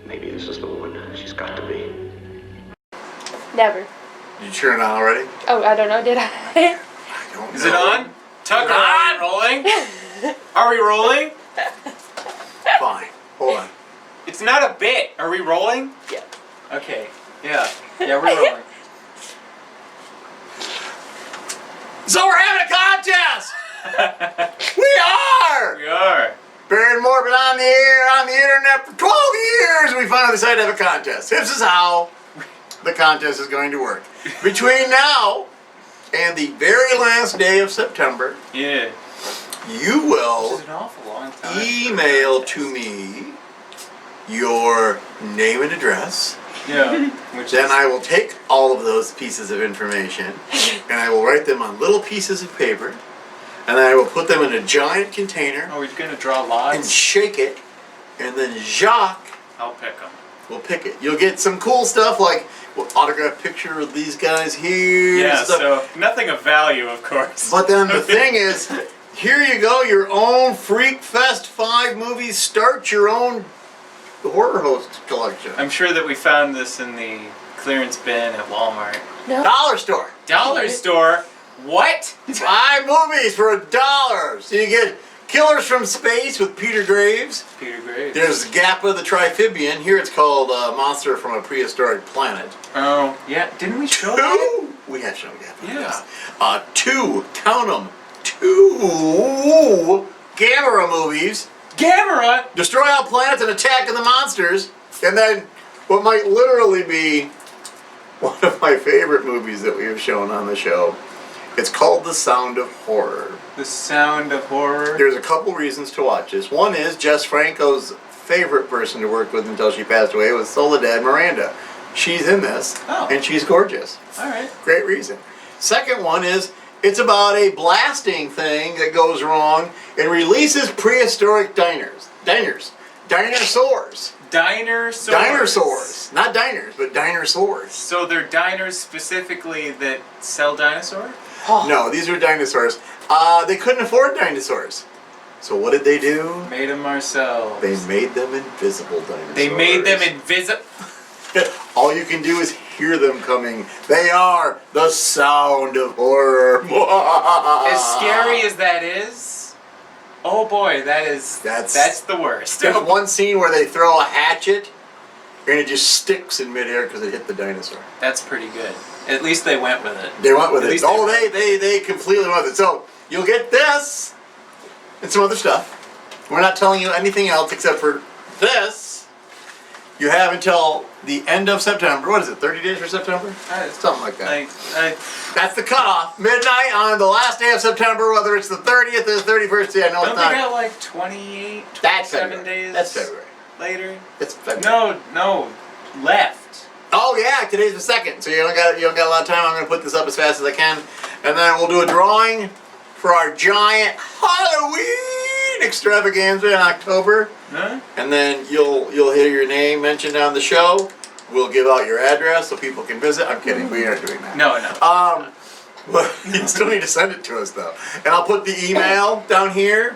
Maybe this is the one she's got to be. Never. You turn it on already? Oh, I don't know. Did I? I don't Is know. it on? Tucker, are we rolling? Are we rolling? Fine. Hold on. It's not a bit. Are we rolling? Yeah. Okay. Yeah. Yeah, we're rolling. So we're having a contest! We are! We are. Baron and Morbid on the air, on the internet for 12 years. We finally decided to have a contest. This is how the contest is going to work. Between now and the very last day of September, Yeah. you will This is an awful long time. email to me your name and address. Yeah. Which Then is, I will take all of those pieces of information and I will write them on little pieces of paper and I will put them in a giant container Are we gonna draw and lots? shake it, and then Jacques I'll pick them. will pick it. You'll get some cool stuff like autograph picture of these guys here. Yeah. stuff. So nothing of value, of course. But then the thing is, here you go, your own Freak Fest 5 movies. Start your own horror host collection. I'm sure that we found this in the clearance bin at Walmart. No. Dollar store. Dollar store. What? 5 movies for $1. So you get Killers from Space with Peter Graves. Peter Graves. There's Gappa the Triphibian. Here it's called Monster from a Prehistoric Planet. Oh, yeah. Didn't we show that? 2. We had shown Gappa. Yeah. 2. Count them. 2 Gamera movies. Gamera. Destroy All Planets and Attack of the Monsters. And then what might literally be one of my favorite movies that we have shown on the show It's called The Sound of Horror. The Sound of Horror. There's a couple reasons to watch this. One is Jess Franco's favorite person to work with until she passed away was Soledad Miranda. She's in this, and she's gorgeous. All right. Great reason. Second one is it's about a blasting thing that goes wrong and releases prehistoric dinosaurs. Dinosaurs. Not diners, but dinosaurs. So they're diners specifically that sell dinosaurs? No, these are dinosaurs. They couldn't afford dinosaurs. So what did they do? Made them ourselves. They made them invisible dinosaurs. They made them invisible. All you can do is hear them coming. They are the sound of horror. As scary as that is, oh boy, that's the worst. There's one scene where they throw a hatchet and it just sticks in midair because it hit the dinosaur. That's pretty good. At least they went with it. They went with At it. least Oh, they completely went with it. So you'll get this and some other stuff. We're not telling you anything else except for this. You have until the end of September. What is it, 30 days for September? Something like that. That's the cutoff. Midnight on the last day of September, whether it's the 30th or the 31st. Yeah, no, Don't it's they not. got like 28, That's 27 February. days That's February. later? It's February. No, left. Oh yeah, today's the 2nd, so you don't got a lot of time. I'm going to put this up as fast as I can, and then we'll do a drawing for our giant Halloween extravaganza in October. Huh? And then you'll hear your name mentioned on the show. We'll give out your address so people can visit. I'm kidding, we aren't doing that. No. Well, you still need to send it to us though. And I'll put the email down here.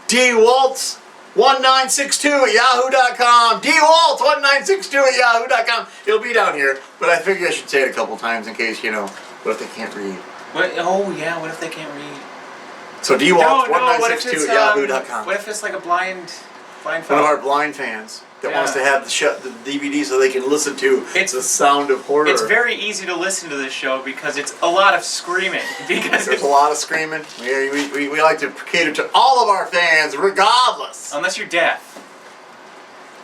dwaltz1962@yahoo.com. dwaltz1962@yahoo.com. It'll be down here, but I figure I should say it a couple times in case, what if they can't read? What? Oh yeah, what if they can't read? So dwaltz1962@yahoo.com. What if it's like a blind One of our blind fans that wants to have the DVD so they can listen to the sound of horror. It's very easy to listen to this show because it's a lot of screaming. Because there's a lot of screaming. We like to cater to all of our fans, regardless. Unless you're deaf.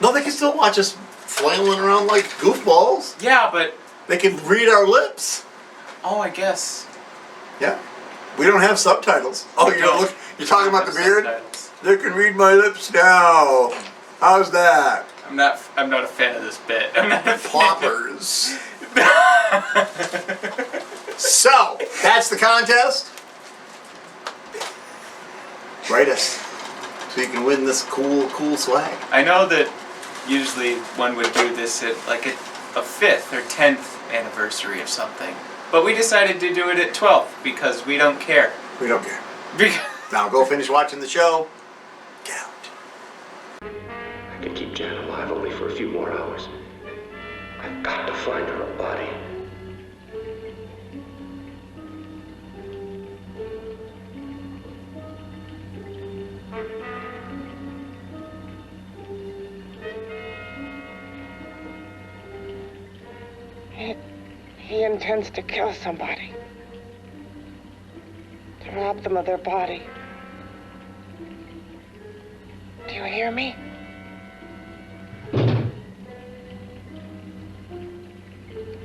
No, they can still watch us flailing around like goofballs. Yeah, but they can read our lips. Oh, I guess. Yeah. We don't have subtitles. Oh, you're talking about the beard? They can read my lips now. How's that? I'm not a fan of this bit. I'm not a Floppers. So, that's the contest. Write us so you can win this cool swag. I know that usually one would do this at like a 5th or 10th anniversary of something. But we decided to do it at 12th because we don't care. We don't care. Now go finish watching the show. Get out. I can keep Jan alive only for a few more hours. I've got to find her a body. He intends to kill somebody. To rob them of their body. Do you hear me?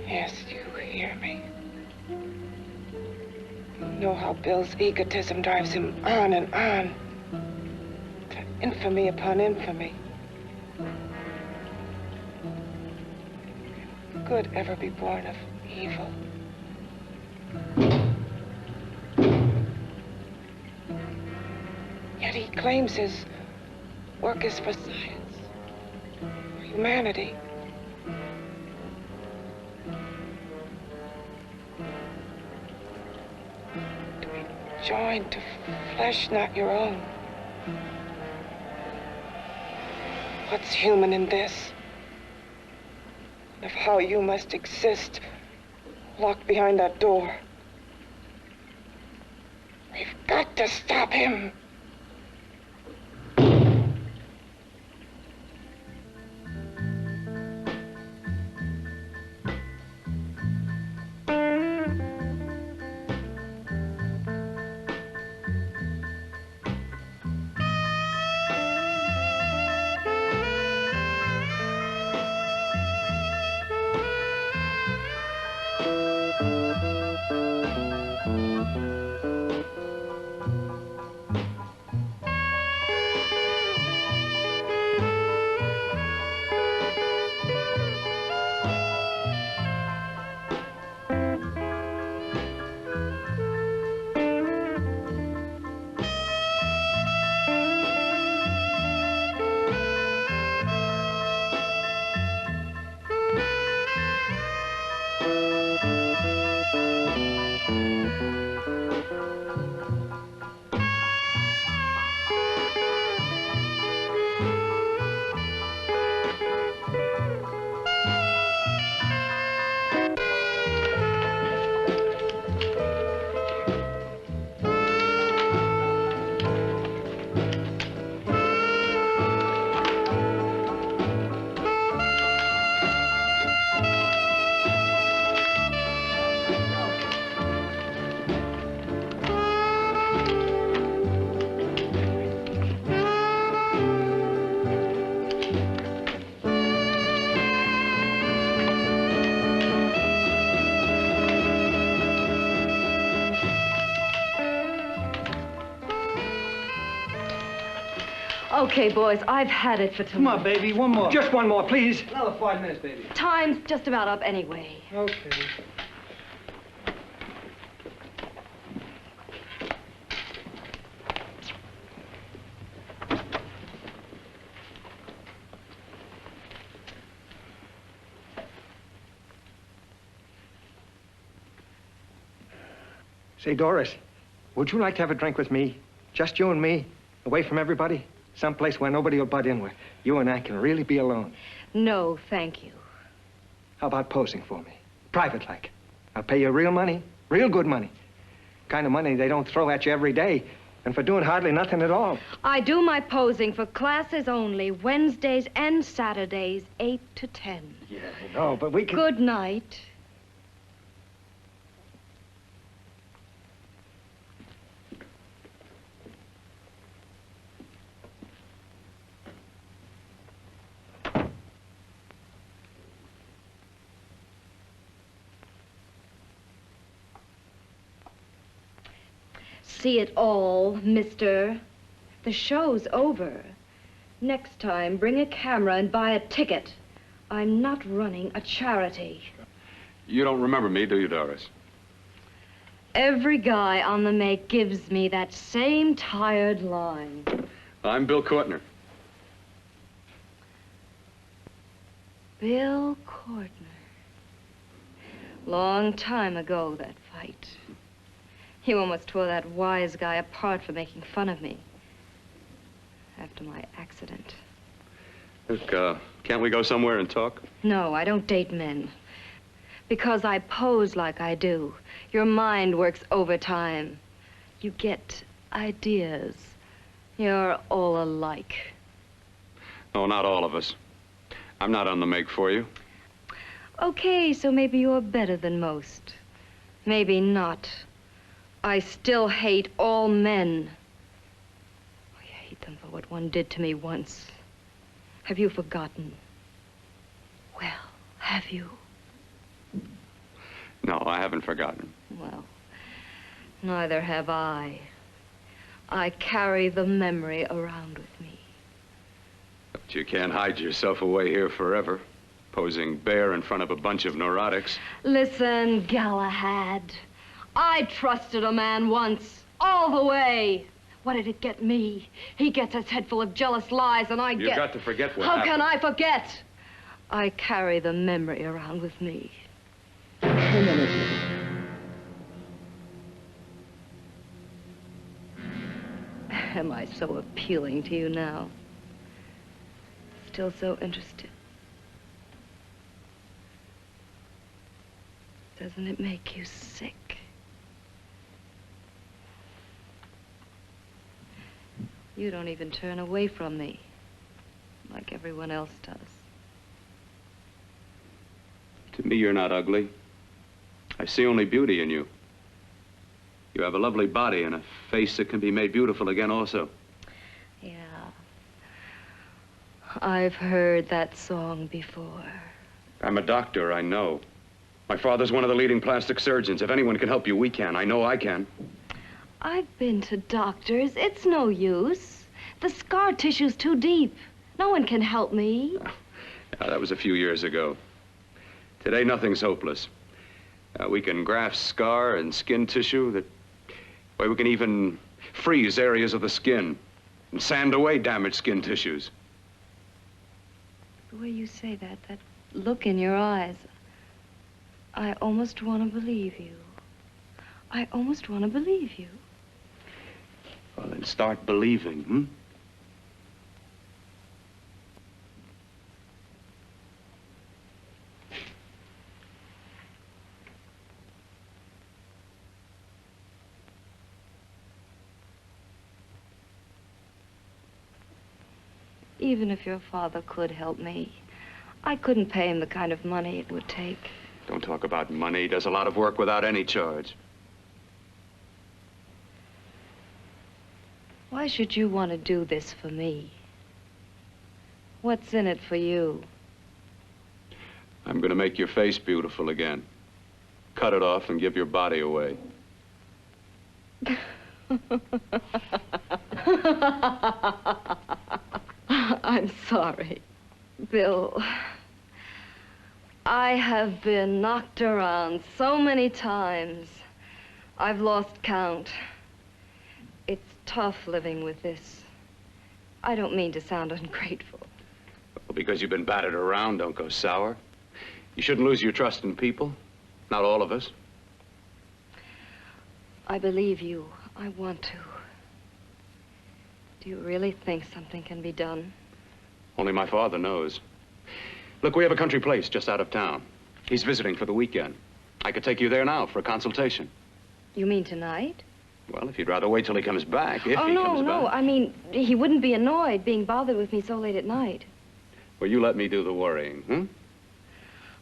Yes, you hear me. You know how Bill's egotism drives him on and on. To infamy upon infamy. Can good ever be born of evil? Yet he claims his work is for science, for humanity. To be joined to flesh not your own. What's human in this? Of how you must exist, locked behind that door. We've got to stop him. Okay, boys, I've had it for tonight. Come on, baby, one more. Just one more, please. Another 5 minutes, baby. Time's just about up anyway. Okay. Say, Doris, would you like to have a drink with me? Just you and me, away from everybody? Someplace where nobody will butt in, where you and I can really be alone. No, thank you. How about posing for me? Private-like. I'll pay you real money, real good money. Kind of money they don't throw at you every day, and for doing hardly nothing at all. I do my posing for classes only, Wednesdays and Saturdays, 8 to 10. Yeah, I know, but we can... Good night. See it all, mister. The show's over. Next time, bring a camera and buy a ticket. I'm not running a charity. You don't remember me, do you, Doris? Every guy on the make gives me that same tired line. I'm Bill Courtner. Bill Courtner. Long time ago, that fight. You almost tore that wise guy apart for making fun of me. After my accident. Look, can't we go somewhere and talk? No, I don't date men. Because I pose like I do, your mind works overtime. You get ideas. You're all alike. Oh, not all of us. I'm not on the make for you. Okay, so maybe you're better than most. Maybe not. I still hate all men. I hate them for what one did to me once. Have you forgotten? Well, have you? No, I haven't forgotten. Well, neither have I. I carry the memory around with me. But you can't hide yourself away here forever, posing bare in front of a bunch of neurotics. Listen, Galahad. I trusted a man once, all the way. What did it get me? He gets his head full of jealous lies, and I get... You've got to forget what How happened. can I forget? I carry the memory around with me. Am I so appealing to you now? Still so interested? Doesn't it make you sick? You don't even turn away from me, like everyone else does. To me, you're not ugly. I see only beauty in you. You have a lovely body and a face that can be made beautiful again also. Yeah. I've heard that song before. I'm a doctor, I know. My father's one of the leading plastic surgeons. If anyone can help you, we can. I know I can. I've been to doctors. It's no use. The scar tissue's too deep. No one can help me. That was a few years ago. Today, nothing's hopeless. We can graft scar and skin tissue that... Well, we can even freeze areas of the skin and sand away damaged skin tissues. The way you say that, that look in your eyes, I almost want to believe you. I almost want to believe you. Well, then start believing, hmm? Even if your father could help me, I couldn't pay him the kind of money it would take. Don't talk about money. He does a lot of work without any charge. Why should you want to do this for me? What's in it for you? I'm going to make your face beautiful again. Cut it off and give your body away. sorry. Bill, I have been knocked around so many times. I've lost count. It's tough living with this. I don't mean to sound ungrateful. Well, because you've been battered around, don't go sour. You shouldn't lose your trust in people. Not all of us. I believe you. I want to. Do you really think something can be done? Only my father knows. Look, we have a country place just out of town. He's visiting for the weekend. I could take you there now for a consultation. You mean tonight? Well, if you'd rather wait till he comes back, if Oh, he comes no. back. I mean, he wouldn't be annoyed being bothered with me so late at night. Well, you let me do the worrying, hmm?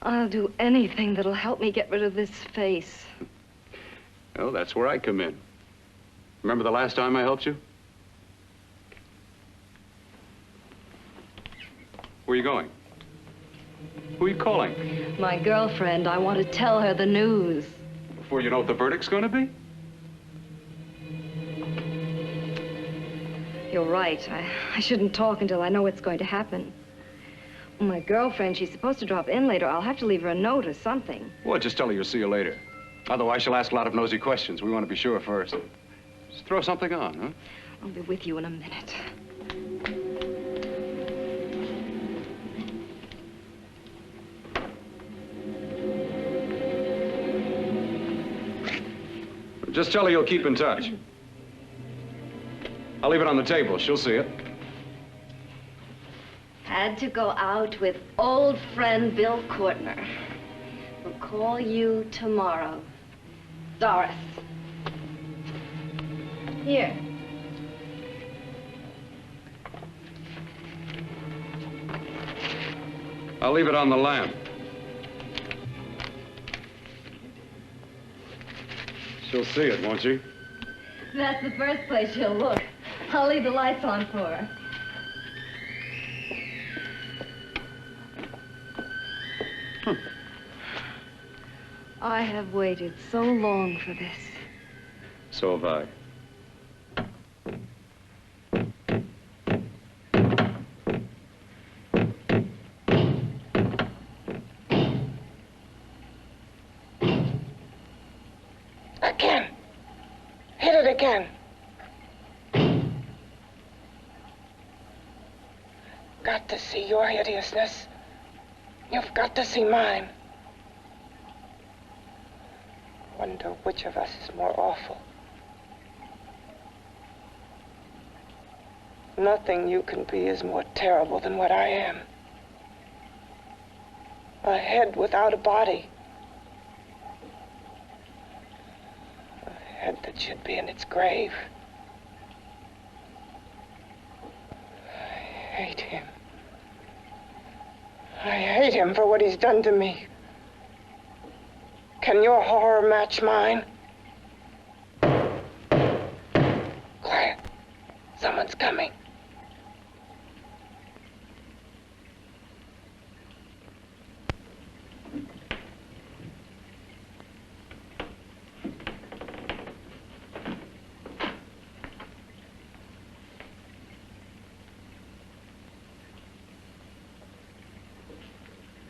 I'll do anything that'll help me get rid of this face. Well, that's where I come in. Remember the last time I helped you? Where are you going? Who are you calling? My girlfriend, I want to tell her the news. Before you know what the verdict's going to be? You're right. I shouldn't talk until I know what's going to happen. My girlfriend, she's supposed to drop in later. I'll have to leave her a note or something. Well, just tell her you'll see you later. Otherwise, she'll ask a lot of nosy questions. We want to be sure first. Just throw something on, huh? I'll be with you in a minute. Just tell her you'll keep in touch. I'll leave it on the table. She'll see it. Had to go out with old friend Bill Courtner. We'll call you tomorrow. Doris. Here. I'll leave it on the lamp. She'll see it, won't she? That's the first place she'll look. I'll leave the lights on for her. I have waited so long for this. So have I. Again. Hit it again. Got to see your hideousness. You've got to see mine. Wonder which of us is more awful. Nothing you can be is more terrible than what I am. A head without a body. A head that should be in its grave. I hate him. I hate him for what he's done to me. Can your horror match mine? Quiet. Someone's coming.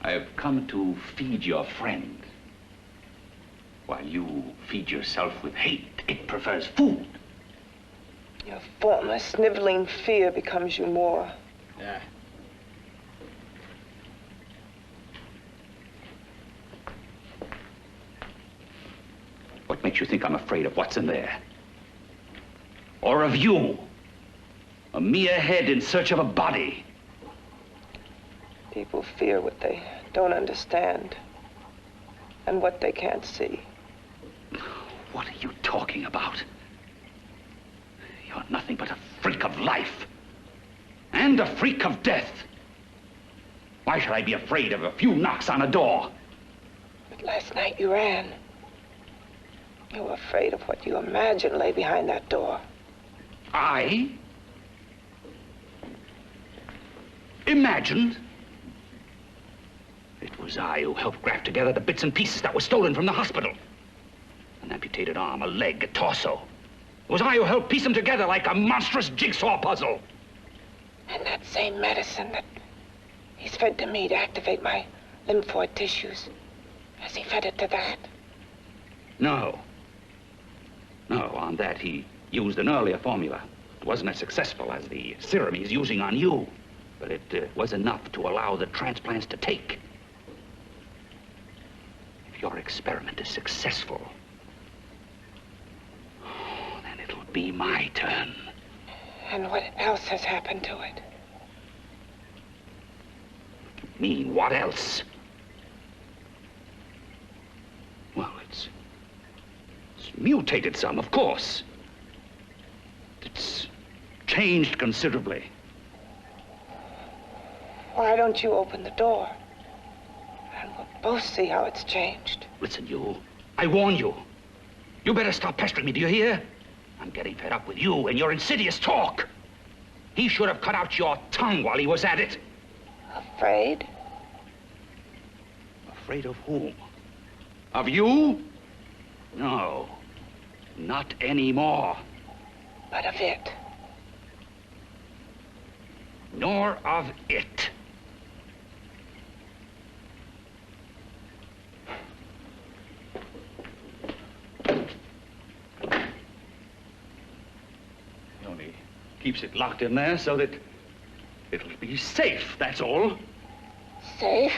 I have come to feed your friend. While you feed yourself with hate, it prefers food. Your former sniveling fear becomes you more. Yeah. What makes you think I'm afraid of what's in there? Or of you? A mere head in search of a body. People fear what they don't understand and what they can't see. What are you talking about? You're nothing but a freak of life. And a freak of death. Why should I be afraid of a few knocks on a door? But last night you ran. You were afraid of what you imagined lay behind that door. I? Imagined? It was I who helped graft together the bits and pieces that were stolen from the hospital. An amputated arm, a leg, a torso. It was I who helped piece them together like a monstrous jigsaw puzzle. And that same medicine that he's fed to me to activate my lymphoid tissues. Has he fed it to that? No. No, on that he used an earlier formula. It wasn't as successful as the serum he's using on you, but it was enough to allow the transplants to take. If your experiment is successful, then it'll be my turn. And what else has happened to it? Mean what else? Well, it's mutated some, of course. It's changed considerably. Why don't you open the door? And we'll both see how it's changed. Listen, you. I warn you. You better stop pestering me, do you hear? I'm getting fed up with you and your insidious talk. He should have cut out your tongue while he was at it. Afraid? Afraid of whom? Of you? No. Not anymore. But of it. Nor of it. He only keeps it locked in there so that it'll be safe, that's all. Safe?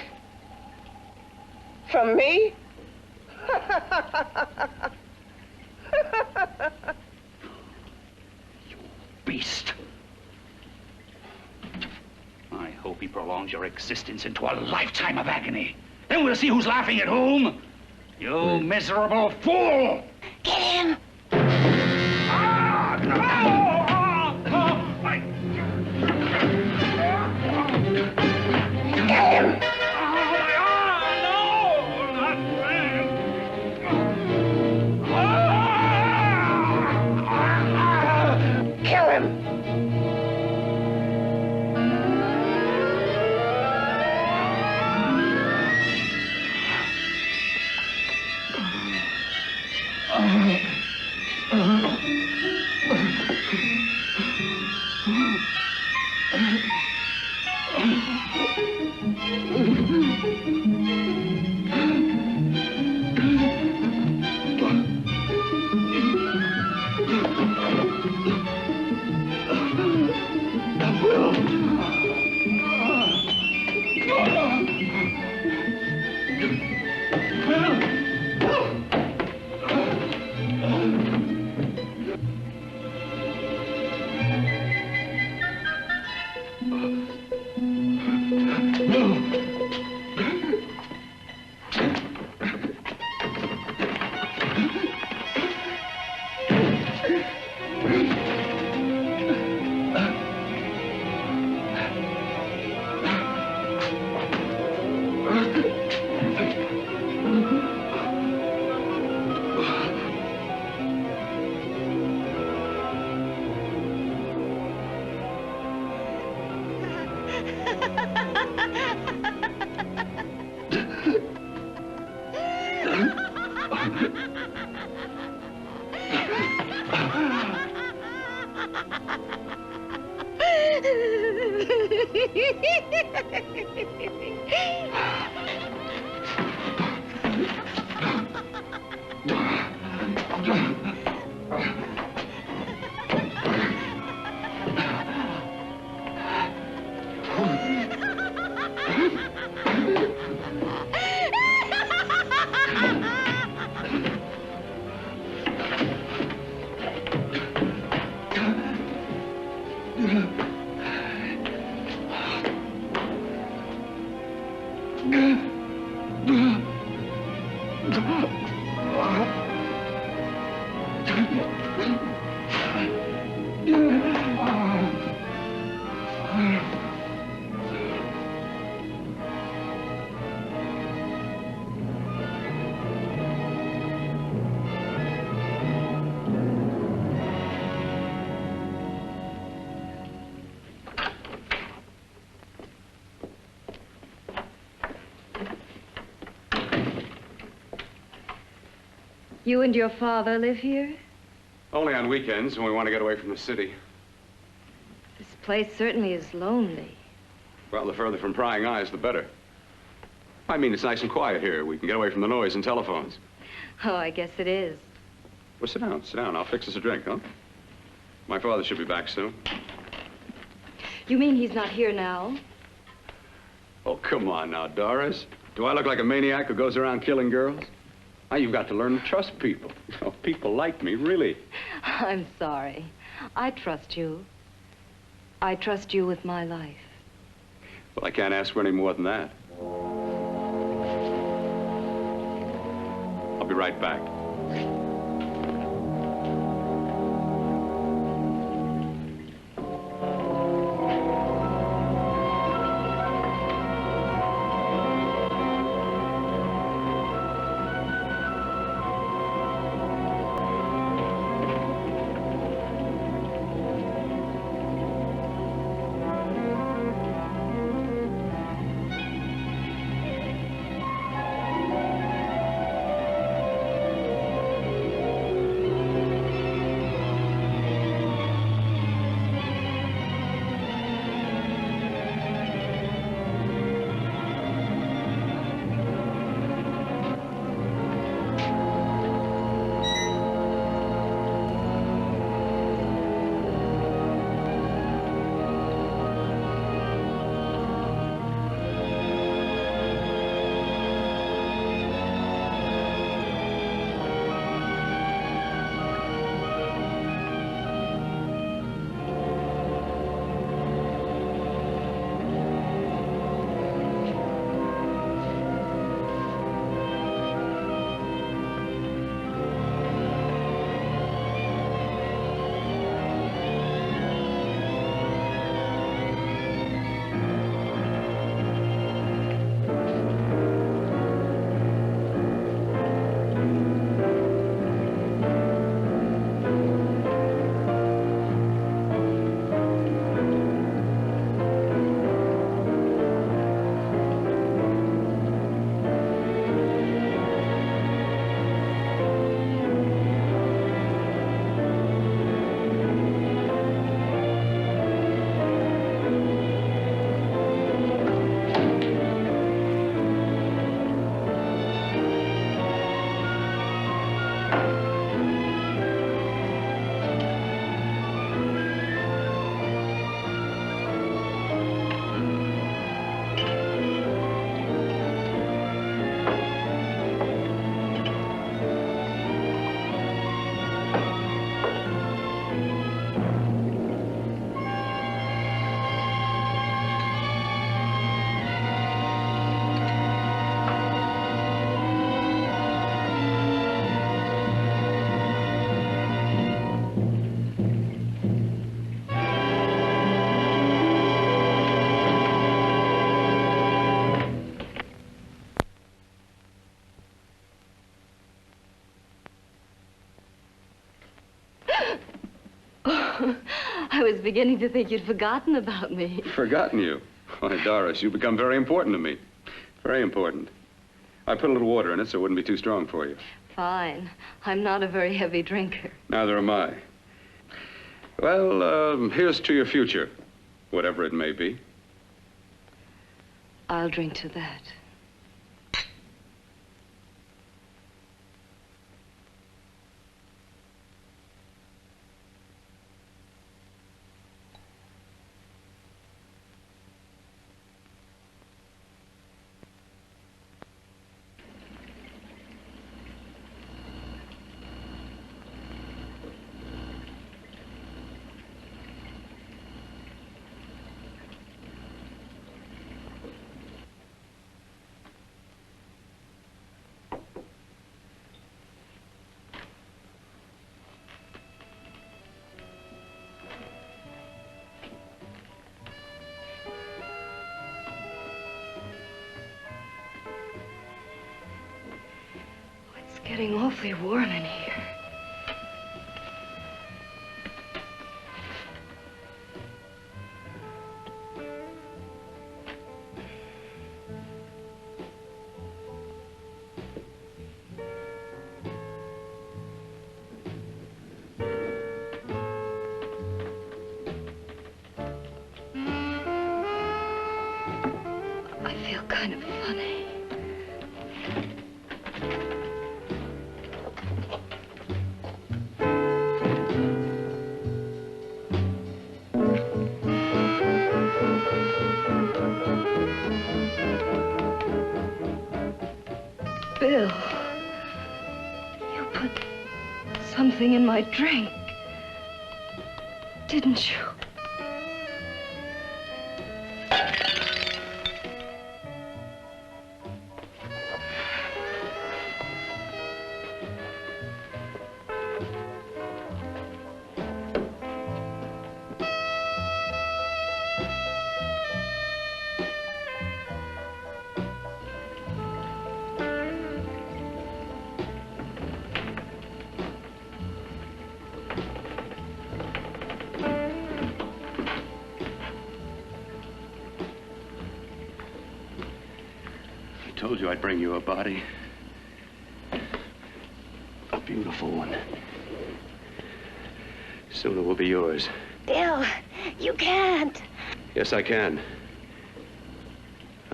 From me? Beast. I hope he prolongs your existence into a lifetime of agony. Then we'll see who's laughing at whom. You miserable fool! Get him! Ah, no! Get him! Kill him! You and your father live here? Only on weekends when we want to get away from the city. This place certainly is lonely. Well, the further from prying eyes, the better. I mean, it's nice and quiet here. We can get away from the noise and telephones. Oh, I guess it is. Well, sit down, sit down. I'll fix us a drink, huh? My father should be back soon. You mean he's not here now? Oh, come on now, Doris. Do I look like a maniac who goes around killing girls? Now, you've got to learn to trust people. Oh, people like me, really. I'm sorry. I trust you. I trust you with my life. Well, I can't ask for any more than that. I'll be right back. I was beginning to think you'd forgotten about me. Forgotten you? Why, Doris, you've become very important to me. Very important. I put a little water in it so it wouldn't be too strong for you. Fine. I'm not a very heavy drinker. Neither am I. Well, here's to your future, whatever it may be. I'll drink to that. It's getting awfully warm in here. kind of funny. Bill, you put something in my drink, didn't you? I told you I'd bring you a body. A beautiful one. Soon it will be yours. Bill, you can't. Yes, I can.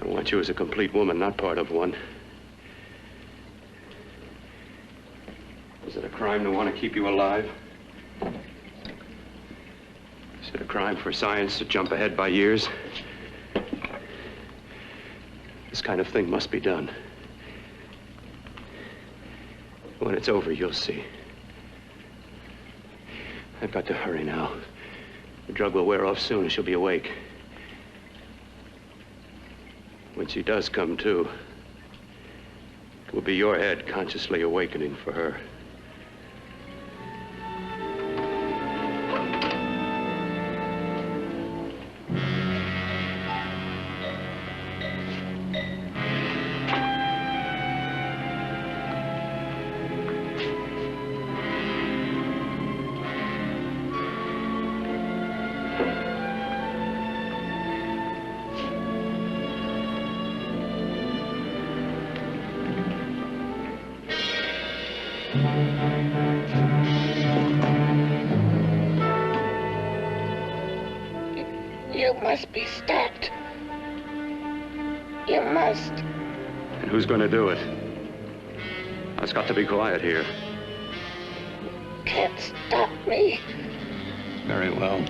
I want you as a complete woman, not part of one. Is it a crime to want to keep you alive? Is it a crime for science to jump ahead by years? This kind of thing must be done. When it's over, you'll see. I've got to hurry now. The drug will wear off soon and she'll be awake. When she does come to, it will be your head consciously awakening for her. You must be stopped. You must. And who's going to do it? It's got to be quiet here. Can't stop me. Very well.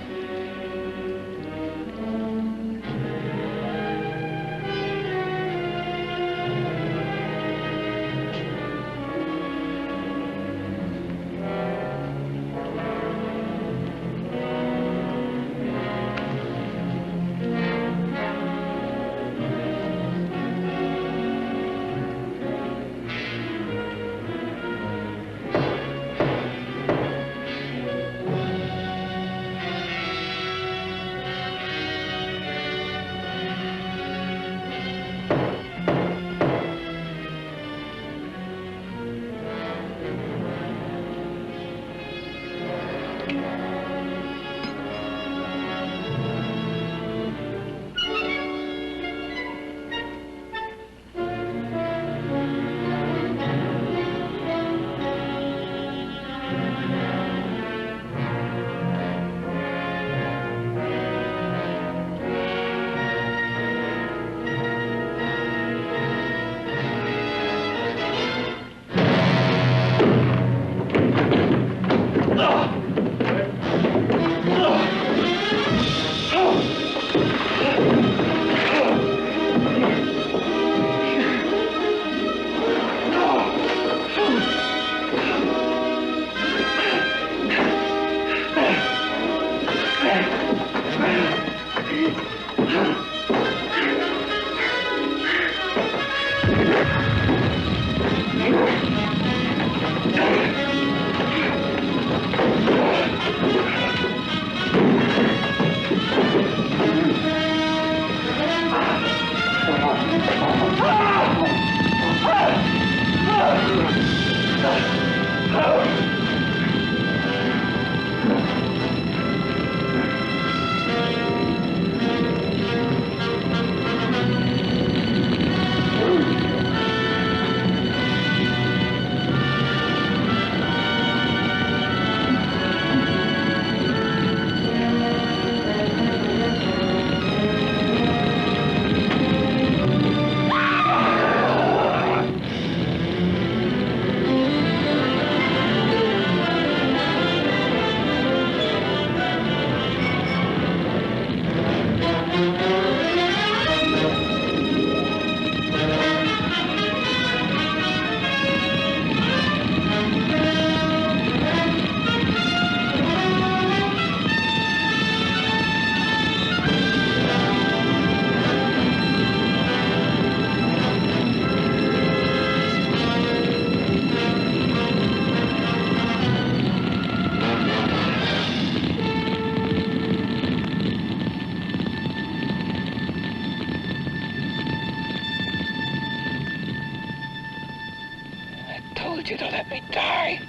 you to let me die.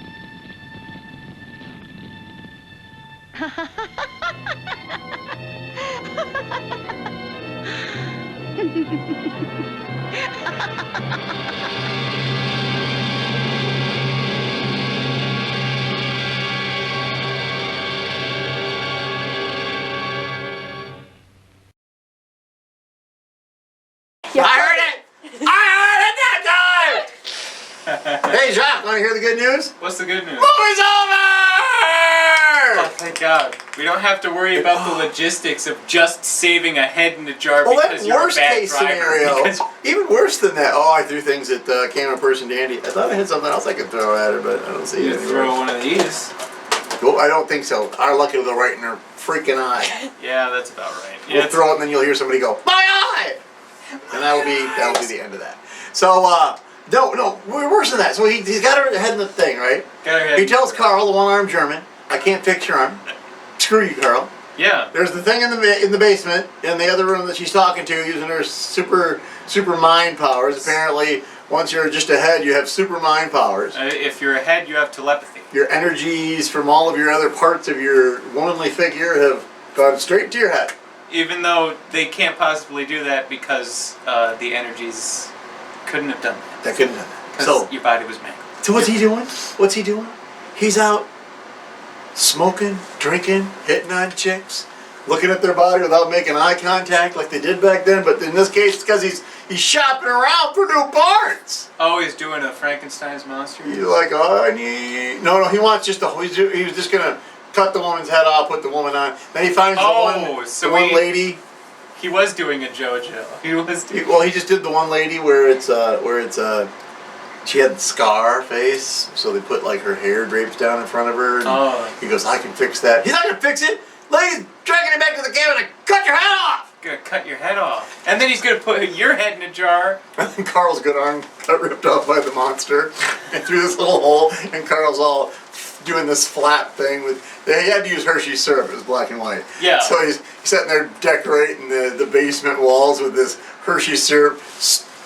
I heard it! I heard it that time! Hey, Jacques, want to hear the good news? What's the good news? Movie's over! Oh, thank God. We don't have to worry about the logistics of just saving a head in a jar Well, because that you're a worst bad case driver. scenario, Because even worse than that. Oh, I threw things at Camera Person Dandy. I thought I had something else I could throw at her, but I don't see you it. throw one of these. Well, I don't think so. Our lucky to the right in her freaking eye. Yeah, that's about right. We'll Yeah, throw it and then you'll hear somebody go, "My eye!" And that'll be the end of that. So, no, we're worse than that. So he's got her head in the thing, right? Got her head. He tells Carl, the one-armed German, "I can't fix your arm. Screw you, Carl." Yeah. There's the thing in the basement, in the other room that she's talking to, using her super mind powers. Apparently, once you're just a head, you have super mind powers. If you're a head, you have telepathy. Your energies from all of your other parts of your womanly figure have gone straight to your head. Even though they can't possibly do that because the energies couldn't have done that. That couldn't have done that. Because So your body was mangled. So what's he doing? What's he doing? He's out smoking, drinking, hitting on chicks, looking at their body without making eye contact like they did back then. But in this case, it's because he's shopping around for new parts. Oh, he's doing a Frankenstein's monster? He's like, oh, I need... No, he wants just he was just going to cut the woman's head off, put the woman on. Then he finds the one lady. He was doing a JoJo. He just did the one lady where it's she had scar face, so they put like her hair drapes down in front of her. And he goes, I can fix that. He's not gonna fix it. Lady's dragging it back to the cabin and cut your head off. Gonna cut your head off, and then he's gonna put your head in a jar. And then Carl's good arm got ripped off by the monster, and through this little hole, and Carl's all doing this flap thing with. He had to use Hershey's syrup. It was black and white. Yeah. So he's sitting there decorating the basement walls with this Hershey syrup,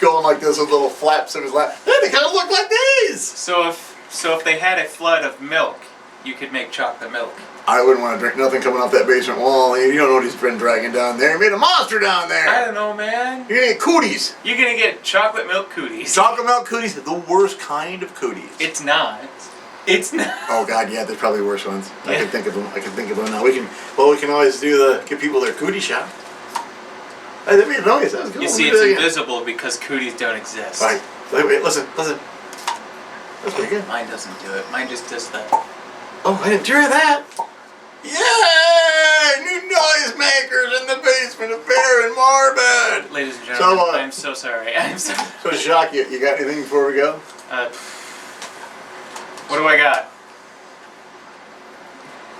going like this with little flaps in his lap. Yeah, they kind of look like these. So if they had a flood of milk, you could make chocolate milk. I wouldn't want to drink nothing coming off that basement wall. You don't know what he's been dragging down there. He made a monster down there. I don't know, man. You're gonna get cooties. You're gonna get chocolate milk cooties. Chocolate milk cooties, the worst kind of cooties. It's not. It's not. Oh God, yeah, there's probably worse ones. Yeah. I can think of them now. We can always give people their cootie shop. Hey, that made a noise. That was cool. You see, it's invisible because cooties don't exist. Right. Wait, listen. That's pretty good. Mine doesn't do it. Mine just does that. Oh, I didn't hear that. Yay! New noisemakers in the basement of Baron Morbid. Ladies and gentlemen, I'm so sorry. So, Jacques, you got anything before we go? What do I got?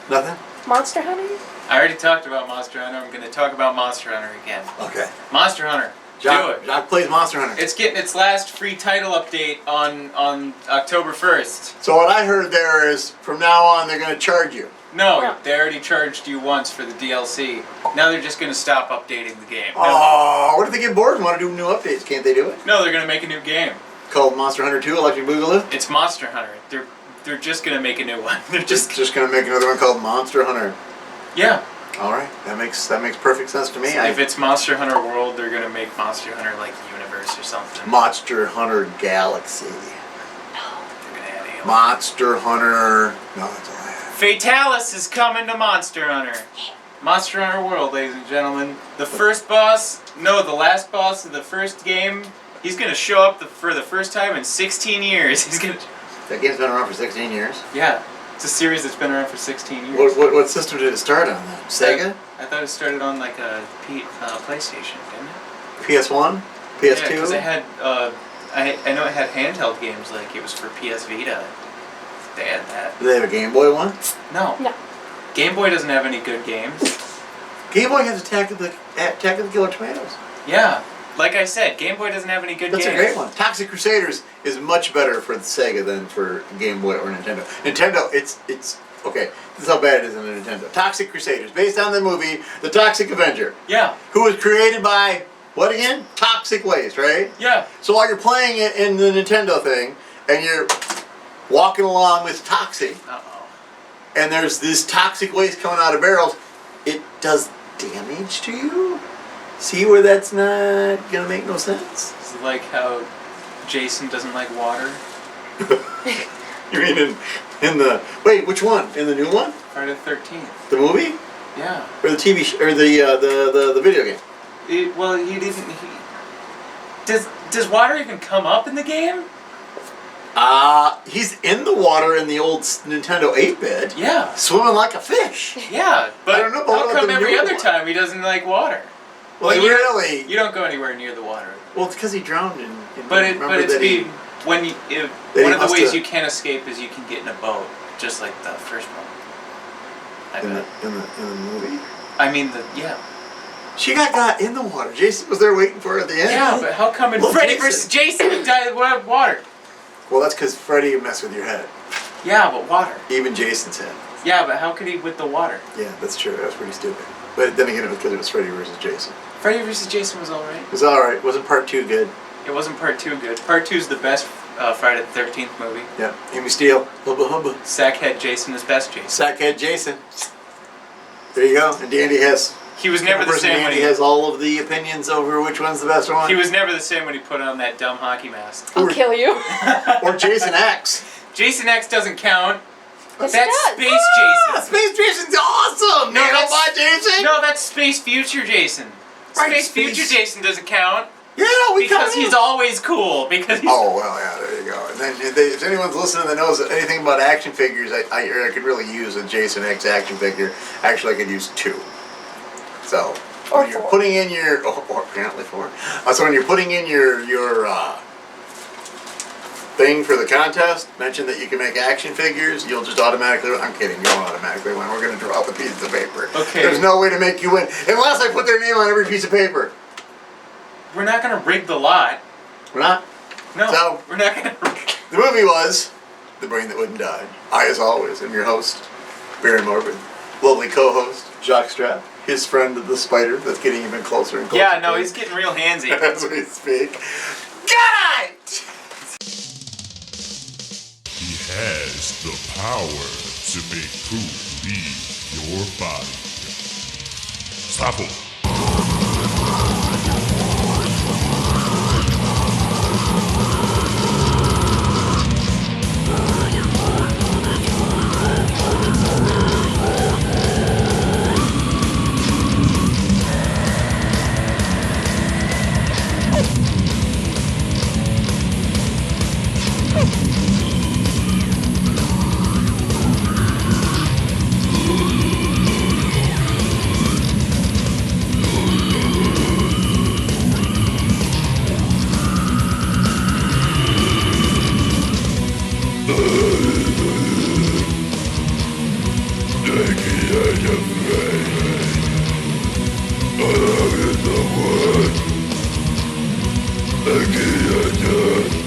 Nothing? Monster Hunter? I already talked about Monster Hunter. I'm going to talk about Monster Hunter again. Okay. Monster Hunter. Do it. Jacques plays Monster Hunter. It's getting its last free title update on October 1st. So what I heard there is, from now on, they're going to charge you. No, they already charged you once for the DLC. Now they're just going to stop updating the game. Oh, what if they get bored and want to do new updates? Can't they do it? No, they're going to make a new game. Called Monster Hunter 2 Electric Boogaloo? It's Monster Hunter. They're just going to make a new one. They're just going to make another one called Monster Hunter. Yeah. All right, that makes perfect sense to me. So if it's Monster Hunter World, they're gonna make Monster Hunter like Universe or something. Monster Hunter Galaxy. No, they're gonna add aliens. Monster Hunter. No, that's all I have. Fatalis is coming to Monster Hunter. Monster Hunter World, ladies and gentlemen. The first boss, no, the last boss of the first game, he's gonna show up for the first time in 16 years. He's gonna. That game's been around for 16 years. Yeah. It's a series that's been around for 16 years. What system did it start on then? Sega? I thought it started on like a PlayStation, didn't it? PS1? PS2? Yeah, because it had, I know it had handheld games, like it was for PS Vita. They had that. Do they have a Game Boy one? No. Game Boy doesn't have any good games. Game Boy has Attack of the Killer Tomatoes. Yeah. Like I said, Game Boy doesn't have any good games. That's a great one. Toxic Crusaders is much better for the Sega than for Game Boy or Nintendo. Nintendo, it's okay. This is how bad it is in a Nintendo. Toxic Crusaders, based on the movie The Toxic Avenger. Yeah. Who was created by what again? Toxic Waste, right? Yeah. So while you're playing it in the Nintendo thing, and you're walking along with Toxic, Uh-oh. and there's this toxic waste coming out of barrels, it does damage to you? See where that's not gonna make no sense? Is it like how Jason doesn't like water? You mean in the wait, which one? In the new one? Friday the 13th. The movie? Yeah. Or the TV or the video game? Well, he didn't. Does water even come up in the game? He's in the water in the old Nintendo 8-bit. Yeah. Swimming like a fish. Yeah, but I don't know about how come the every new other one. time he doesn't like water? Well, you really. You don't go anywhere near the water. Well, it's because he drowned in. But it's when you one of the ways to- you can escape is you can get in a boat, just like the first one. in the movie. I mean yeah. She got in the water. Jason was there waiting for her at the end. Yeah, but how come in Well, Freddy Jason- versus Jason he died of water? Well, that's because Freddy messed with your head. Yeah, but water. Even Jason's head. Yeah, but how could he with the water? Yeah, that's true. That was pretty stupid. But then again, it was because it was Freddy versus Jason. Freddy versus Jason was alright. It was alright. Wasn't part 2 good? It wasn't part 2 good. Part 2 is the best Friday the 13th movie. Yeah. Amy Steele. Hubba hubba. Sackhead Jason is best Jason. Sackhead Jason. There you go. And Dandy has. He was never the same when Dandy he has all of the opinions over which one's the best one. He was never the same when he put on that dumb hockey mask. I'll kill you. Or Jason X. Jason X doesn't count. Yes, That's it does. Space Jason. Space Jason's awesome. No, Man, that's my Jason. No, that's Space Future Jason. Right, Space Future Jason doesn't count. Yeah, we because count him. he's always cool. Because he's Oh well, yeah. There you go. And then if anyone's listening that knows anything about action figures, I could really use a Jason X action figure. Actually, I could use 2. So Or when you're 4. putting in your, or apparently 4. So when you're putting in your thing for the contest, mention that you can make action figures. You'll just automatically. I'm kidding. You won't automatically win. We're gonna draw the pieces of paper. Okay. There's no way to make you win unless I put their name on every piece of paper. we're not gonna rig the lot. We're not. No, So- we're not gonna. The movie was The Brain That Wouldn't Die. I, as always, am your host, Baron Morbid. Lovely co-host, Jacques Strap. His friend, the spider, that's getting even closer and closer. Yeah, no, he's getting real handsy. As we speak. Good night! He has the power to make food leave your body. Stop him. Again,